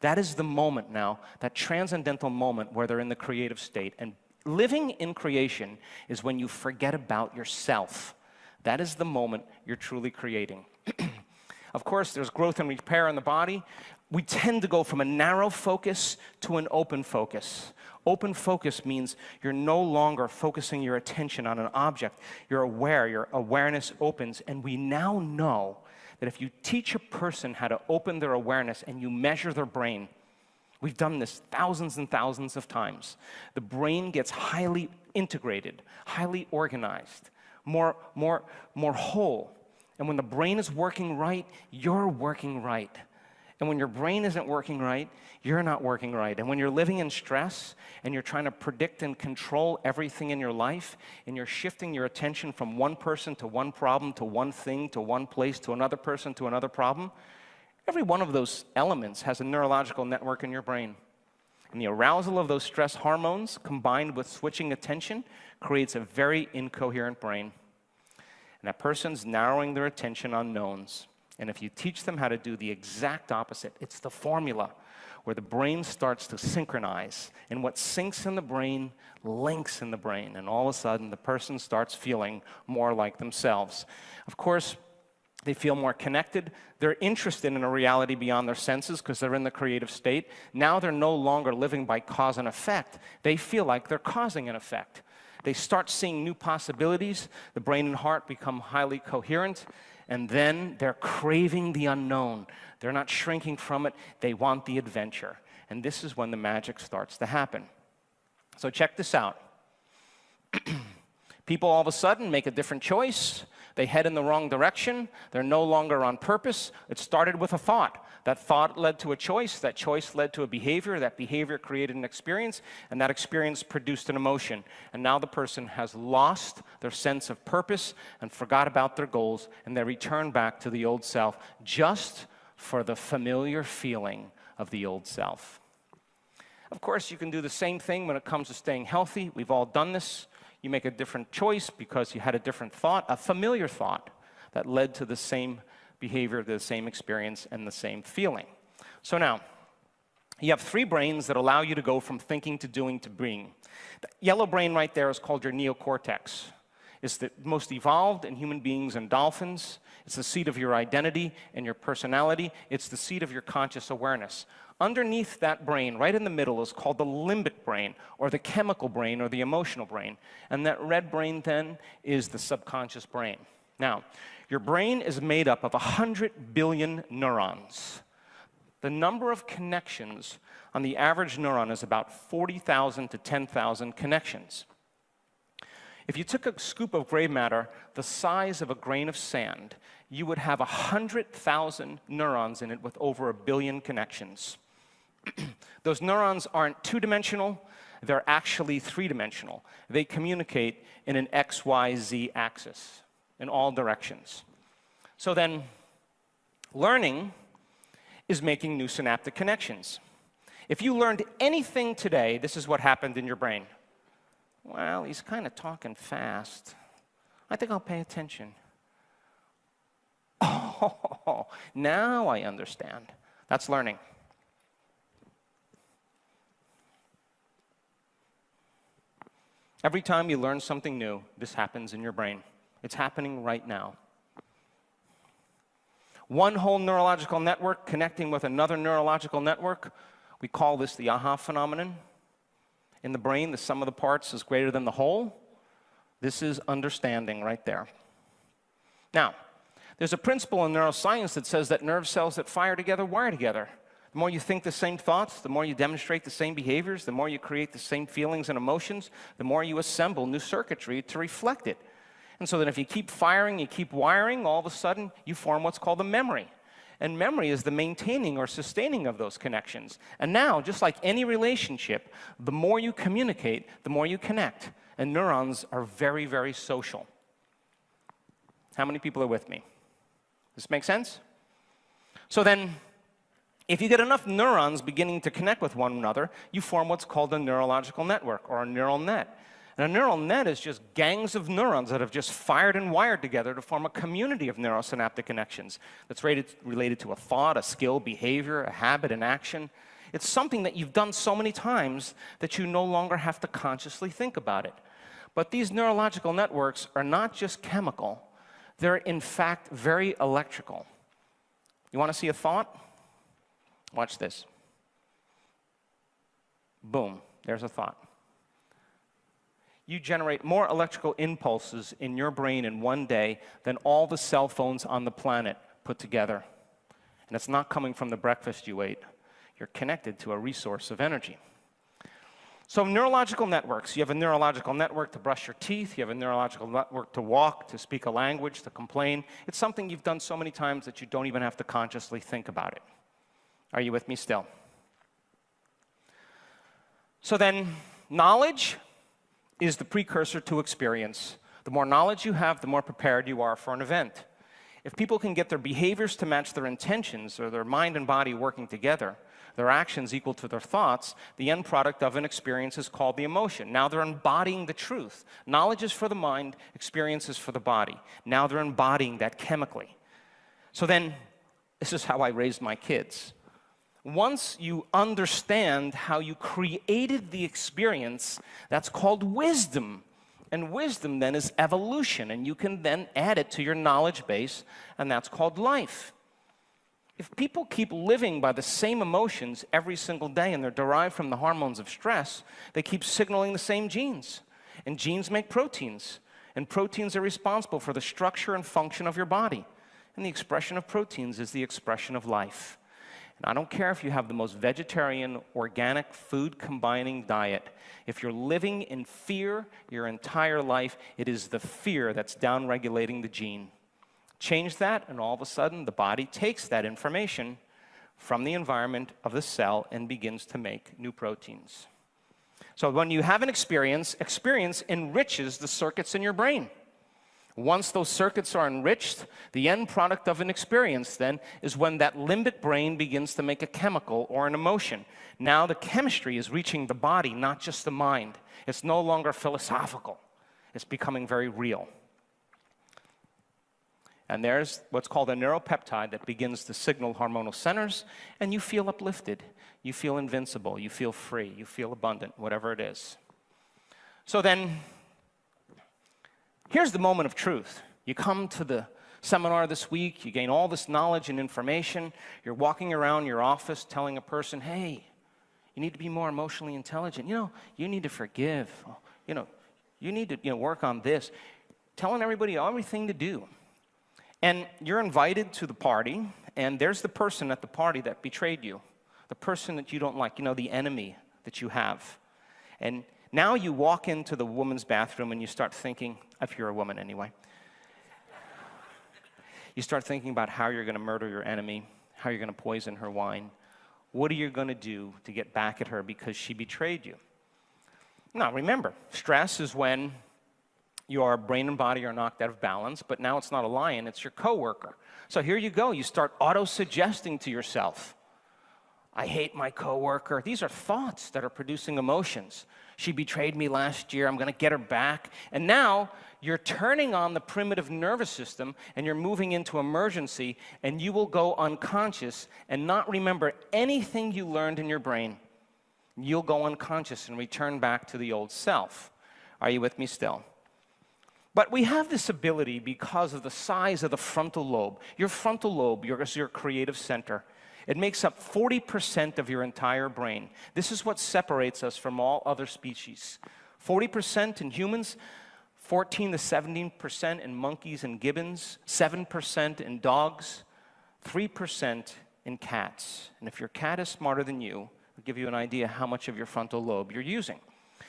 That is the moment now, that transcendental moment where they're in the creative state. And living in creation is when you forget about yourself. That is the moment you're truly creating. Of course, there's growth and repair in the body. We tend to go from a narrow focus to an open focus. Open focus means you're no longer focusing your attention on an object. You're aware, your awareness opens, and we now know that if you teach a person how to open their awareness and you measure their brain, we've done this thousands and thousands of times, the brain gets highly integrated, highly organized, more whole. And when the brain is working right, you're working right. And when your brain isn't working right, you're not working right. And when you're living in stress and you're trying to predict and control everything in your life, and you're shifting your attention from one person to one problem to one thing to one place to another person to another problem, Every one of those elements has a neurological network in your brain. And the arousal of those stress hormones combined with switching attention creates a very incoherent brain. And that person's narrowing their attention on knowns. And if you teach them how to do the exact opposite, it's the formula where the brain starts to synchronize. And what syncs in the brain links in the brain. And all of a sudden, the person starts feeling more like themselves. Of course, they feel more connected. They're interested in a reality beyond their senses because they're in the creative state. Now they're no longer living by cause and effect. They feel like they're causing an effect. They start seeing new possibilities. The brain and heart become highly coherent. And then they're craving the unknown. They're not shrinking from it. They want the adventure. And this is when the magic starts to happen. So check this out. People all of a sudden make a different choice. They head in the wrong direction. They're no longer on purpose. It started with a thought. That thought led to a choice. That choice led to a behavior. That behavior created an experience. And that experience produced an emotion. And now the person has lost their sense of purpose and forgot about their goals. And they return back to the old self just for the familiar feeling of the old self. Of course, you can do the same thing when it comes to staying healthy. We've all done this. You make a different choice because you had a different thought, a familiar thought that led to the same behavior, the same experience, and the same feeling. So now, you have three brains that allow you to go from thinking to doing to being. The yellow brain right there is called your neocortex. It's the most evolved in human beings and dolphins. It's the seat of your identity and your personality. It's the seat of your conscious awareness. Underneath that brain, right in the middle, is called the limbic brain, or the chemical brain, or the emotional brain. And that red brain, then, is the subconscious brain. Now, your brain is made up of 100 billion neurons. The number of connections on the average neuron is about 40,000 to 10,000 connections. If you took a scoop of gray matter the size of a grain of sand, you would have 100,000 neurons in it with over 1 billion connections. Those neurons aren't two-dimensional, they're actually three-dimensional. They communicate in an X, Y, Z axis in all directions. So then, learning is making new synaptic connections. If you learned anything today, this is what happened in your brain. Well, he's kind of talking fast. I think I'll pay attention. Oh, now I understand. That's learning. Every time you learn something new, this happens in your brain. It's happening right now. One whole neurological network connecting with another neurological network, we call this the aha phenomenon. In the brain, the sum of the parts is greater than the whole. This is understanding right there. Now, there's a principle in neuroscience that says that nerve cells that fire together wire together. The more you think the same thoughts, the more you demonstrate the same behaviors, the more you create the same feelings and emotions, the more you assemble new circuitry to reflect it. And so then if you keep firing, you keep wiring, all of a sudden you form what's called a memory. And memory is the maintaining or sustaining of those connections. And now, just like any relationship, the more you communicate, the more you connect. And neurons are very, very social. How many people are with me? This make sense? So then, if you get enough neurons beginning to connect with one another, you form what's called a neurological network, or a neural net. And a neural net is just gangs of neurons that have just fired and wired together to form a community of neurosynaptic connections that's related to a thought, a skill, behavior, a habit, an action. It's something that you've done so many times that you no longer have to consciously think about it. But these neurological networks are not just chemical. They're, in fact, very electrical. You want to see a thought? Watch this. Boom, there's a thought. You generate more electrical impulses in your brain in one day than all the cell phones on the planet put together. And it's not coming from the breakfast you ate. You're connected to a resource of energy. So neurological networks. You have a neurological network to brush your teeth. You have a neurological network to walk, to speak a language, to complain. It's something you've done so many times that you don't even have to consciously think about it. Are you with me still? So then, knowledge is the precursor to experience. The more knowledge you have, the more prepared you are for an event. If people can get their behaviors to match their intentions, or their mind and body working together, their actions equal to their thoughts, the end product of an experience is called the emotion. Now they're embodying the truth. Knowledge is for the mind, experience is for the body. Now they're embodying that chemically. So then, this is how I raised my kids. Once you understand how you created the experience, that's called wisdom. And wisdom then is evolution, and you can then add it to your knowledge base, and that's called life. If people keep living by the same emotions every single day, and they're derived from the hormones of stress, they keep signaling the same genes. And genes make proteins, and proteins are responsible for the structure and function of your body. And the expression of proteins is the expression of life. And I don't care if you have the most vegetarian, organic, food-combining diet. If you're living in fear your entire life, it is the fear that's downregulating the gene. Change that, and all of a sudden, the body takes that information from the environment of the cell and begins to make new proteins. So when you have an experience enriches the circuits in your brain. Once those circuits are enriched, the end product of an experience then is when that limbic brain begins to make a chemical or an emotion. Now the chemistry is reaching the body, not just the mind. It's no longer philosophical. It's becoming very real. And there's what's called a neuropeptide that begins to signal hormonal centers, and you feel uplifted. You feel invincible. You feel free. You feel abundant, whatever it is. So then, here's the moment of truth. You come to the seminar this week, you gain all this knowledge and information, you're walking around your office telling a person, hey, you need to be more emotionally intelligent. You need to forgive. You need to work on this. Telling everybody everything to do. And you're invited to the party, and there's the person at the party that betrayed you, the person that you don't like, the enemy that you have. And now you walk into the woman's bathroom and you start thinking, if you're a woman anyway, you start thinking about how you're going to murder your enemy, how you're going to poison her wine. What are you going to do to get back at her because she betrayed you? Now, remember, stress is when your brain and body are knocked out of balance, but now it's not a lion, it's your coworker. So here you go, you start auto-suggesting to yourself, I hate my coworker. These are thoughts that are producing emotions. She betrayed me last year, I'm going to get her back. And now you're turning on the primitive nervous system and you're moving into emergency, and you will go unconscious and not remember anything you learned in your brain. You'll go unconscious and return back to the old self. Are you with me still? But we have this ability because of the size of the frontal lobe. Your frontal lobe is your creative center. It makes up 40% of your entire brain. This is what separates us from all other species. 40% in humans, 14 to 17% in monkeys and gibbons, 7% in dogs, 3% in cats. And if your cat is smarter than you, I'll give you an idea how much of your frontal lobe you're using.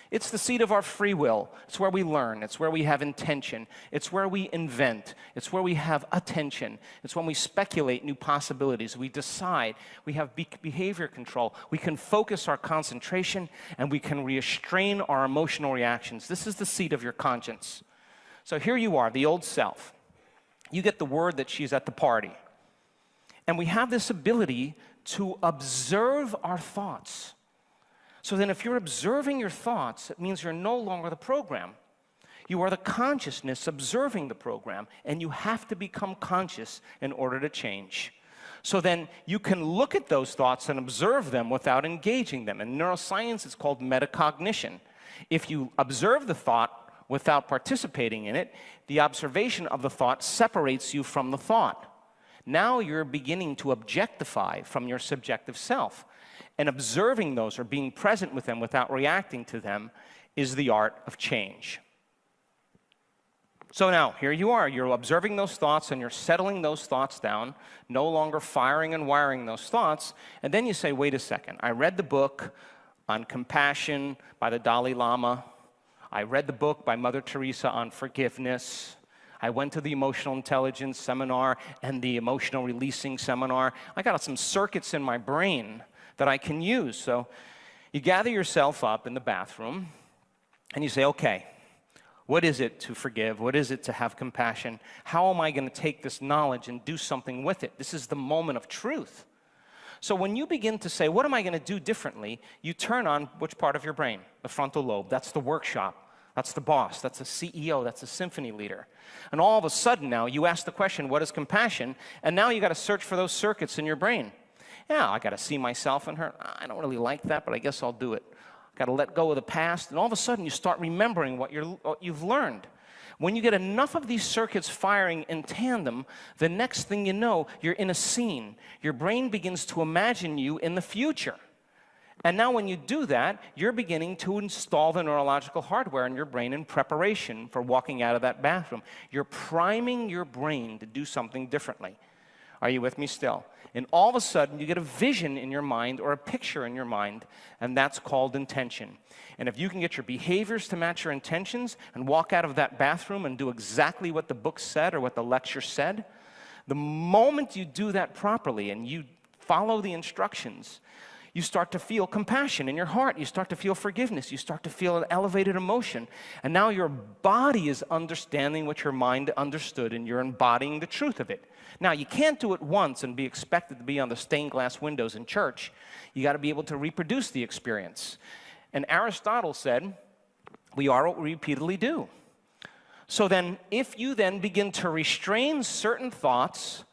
It's the seat of our free will. It's where we learn. It's where we have intention. It's where we invent. It's where we have attention. It's when we speculate new possibilities. We decide. We have behavior control. We can focus our concentration, and we can restrain our emotional reactions. This is the seat of your conscience. So here you are, the old self. You get the word that she's at the party. And we have this ability to observe our thoughts. So then if you're observing your thoughts, it means you're no longer the program. You are the consciousness observing the program, and you have to become conscious in order to change. So then you can look at those thoughts and observe them without engaging them. In neuroscience, it's called metacognition. If you observe the thought without participating in it, the observation of the thought separates you from the thought. Now you're beginning to objectify from your subjective self. And observing those or being present with them without reacting to them is the art of change. So now, here you are. You're observing those thoughts and you're settling those thoughts down, no longer firing and wiring those thoughts. And then you say, wait a second. I read the book on compassion by the Dalai Lama. I read the book by Mother Teresa on forgiveness. I went to the emotional intelligence seminar and the emotional releasing seminar. I got some circuits in my brain that I can use. So you gather yourself up in the bathroom and you say, okay, What is it to forgive? What is it to have compassion? How am I going to take this knowledge and do something with it? This is the moment of truth. So when you begin to say, what am I going to do differently? You turn on which part of your brain? The frontal lobe. That's the workshop. That's the boss. That's the CEO. That's the symphony leader. And all of a sudden now, you ask the question, what is compassion? And now you got to search for those circuits in your brain. Yeah, I got to see myself in her. I don't really like that, but I guess I'll do it. Got to let go of the past. And all of a sudden, you start remembering what you've learned. When you get enough of these circuits firing in tandem, the next thing you know, you're in a scene. Your brain begins to imagine you in the future. And now when you do that, you're beginning to install the neurological hardware in your brain in preparation for walking out of that bathroom. You're priming your brain to do something differently. Are you with me still? And all of a sudden, you get a vision in your mind or a picture in your mind, and that's called intention. And if you can get your behaviors to match your intentions and walk out of that bathroom and do exactly what the book said or what the lecture said, the moment you do that properly and you follow the instructions, you start to feel compassion in your heart. You start to feel forgiveness. You start to feel an elevated emotion. And now your body is understanding what your mind understood, and you're embodying the truth of it. Now, you can't do it once and be expected to be on the stained glass windows in church. You got to be able to reproduce the experience. And Aristotle said, we are what we repeatedly do. So then, if you then begin to restrain certain thoughts,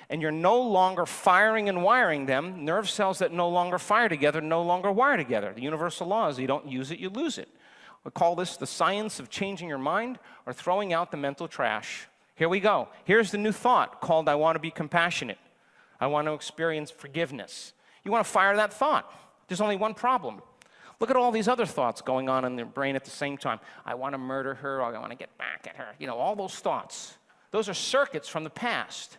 and you're no longer firing and wiring them, nerve cells that no longer fire together no longer wire together. The universal law is you don't use it, you lose it. We call this the science of changing your mind or throwing out the mental trash. Here we go. Here's the new thought called I want to be compassionate. I want to experience forgiveness. You want to fire that thought. There's only one problem. Look at all these other thoughts going on in their brain at the same time. I want to murder her, or I want to get back at her. You know, all those thoughts. Those are circuits from the past.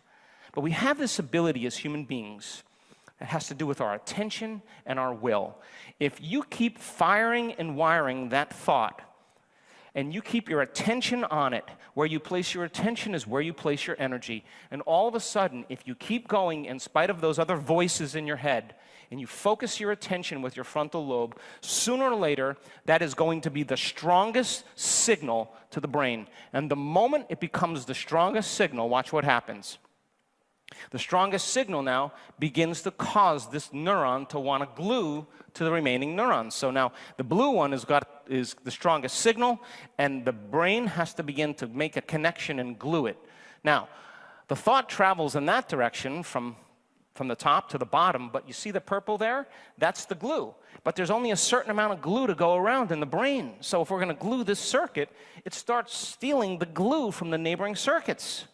But we have this ability as human beings. It has to do with our attention and our will. If you keep firing and wiring that thought, and you keep your attention on it, where you place your attention is where you place your energy. And all of a sudden, if you keep going in spite of those other voices in your head, and you focus your attention with your frontal lobe, sooner or later, that is going to be the strongest signal to the brain. And the moment it becomes the strongest signal, watch what happens. The strongest signal now begins to cause this neuron to want to glue to the remaining neurons. So now the blue one is the strongest signal, and the brain has to begin to make a connection and glue it. Now, the thought travels in that direction from the top to the bottom, but you see the purple there? That's the glue. But there's only a certain amount of glue to go around in the brain. So if we're going to glue this circuit, it starts stealing the glue from the neighboring circuits.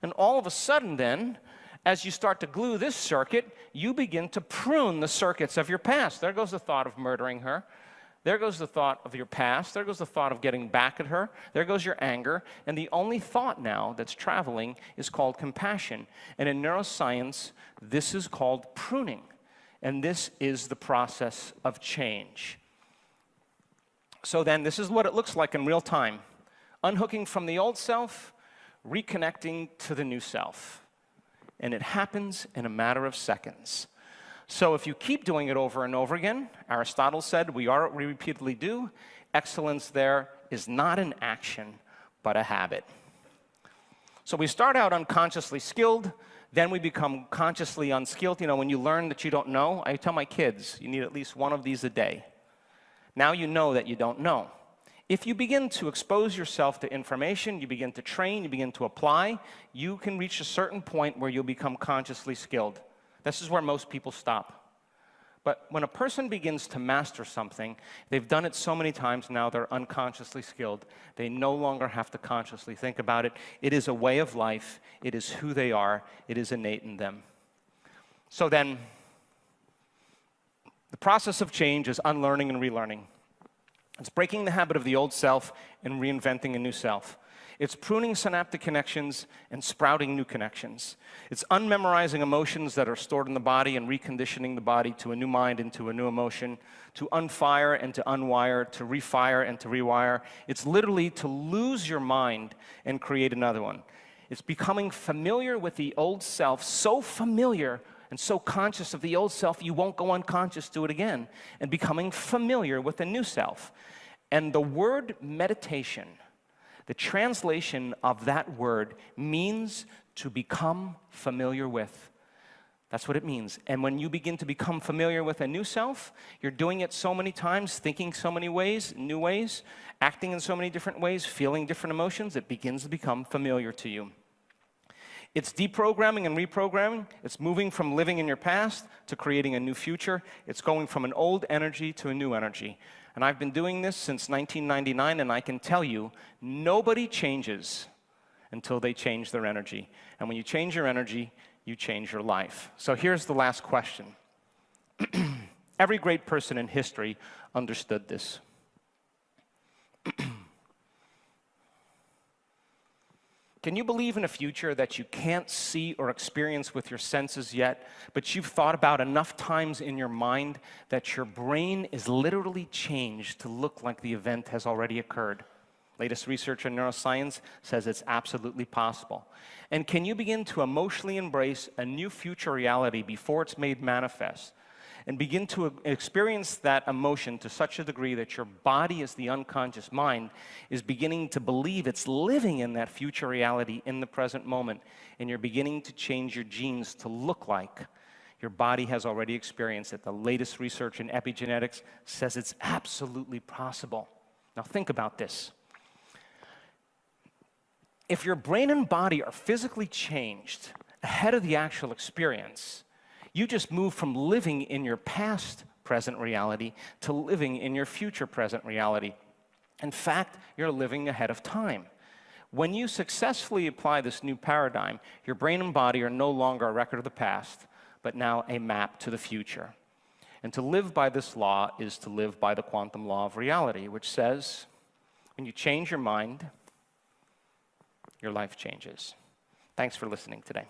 And all of a sudden then, as you start to glue this circuit, you begin to prune the circuits of your past. There goes the thought of murdering her. There goes the thought of your past. There goes the thought of getting back at her. There goes your anger. And the only thought now that's traveling is called compassion. And in neuroscience, this is called pruning. And this is the process of change. So then, this is what it looks like in real time. Unhooking from the old self, reconnecting to the new self. And it happens in a matter of seconds. So if you keep doing it over and over again, Aristotle said, we are what we repeatedly do. Excellence there is not an action, but a habit. So we start out unconsciously skilled, then we become consciously unskilled. You know, when you learn that you don't know, I tell my kids, you need at least one of these a day. Now you know that you don't know. If you begin to expose yourself to information, you begin to train, you begin to apply, you can reach a certain point where you'll become consciously skilled. This is where most people stop. But when a person begins to master something, they've done it so many times now, they're unconsciously skilled. They no longer have to consciously think about it. It is a way of life. It is who they are. It is innate in them. So then, the process of change is unlearning and relearning. It's breaking the habit of the old self and reinventing a new self. It's pruning synaptic connections and sprouting new connections. It's unmemorizing emotions that are stored in the body and reconditioning the body to a new mind and to a new emotion, to unfire and to unwire, to refire and to rewire. It's literally to lose your mind and create another one. It's becoming familiar with the old self, so familiar and so conscious of the old self, you won't go unconscious to it again, and becoming familiar with the new self. And the word meditation The translation of that word means to become familiar with. That's what it means. And when you begin to become familiar with a new self, you're doing it so many times, thinking so many ways, new ways, acting in so many different ways, feeling different emotions, it begins to become familiar to you. It's deprogramming and reprogramming. It's moving from living in your past to creating a new future. It's going from an old energy to a new energy. And I've been doing this since 1999, and I can tell you, nobody changes until they change their energy. And when you change your energy, you change your life. So here's the last question. Every great person in history understood this. Can you believe in a future that you can't see or experience with your senses yet, but you've thought about enough times in your mind that your brain is literally changed to look like the event has already occurred? Latest research in neuroscience says it's absolutely possible. And can you begin to emotionally embrace a new future reality before it's made manifest? And begin to experience that emotion to such a degree that your body, as the unconscious mind, is beginning to believe it's living in that future reality in the present moment. And you're beginning to change your genes to look like your body has already experienced it. The latest research in epigenetics says it's absolutely possible. Now think about this. If your brain and body are physically changed ahead of the actual experience, you just move from living in your past present reality to living in your future present reality. In fact, you're living ahead of time. When you successfully apply this new paradigm, your brain and body are no longer a record of the past, but now a map to the future. And to live by this law is to live by the quantum law of reality, which says, when you change your mind, your life changes. Thanks for listening today.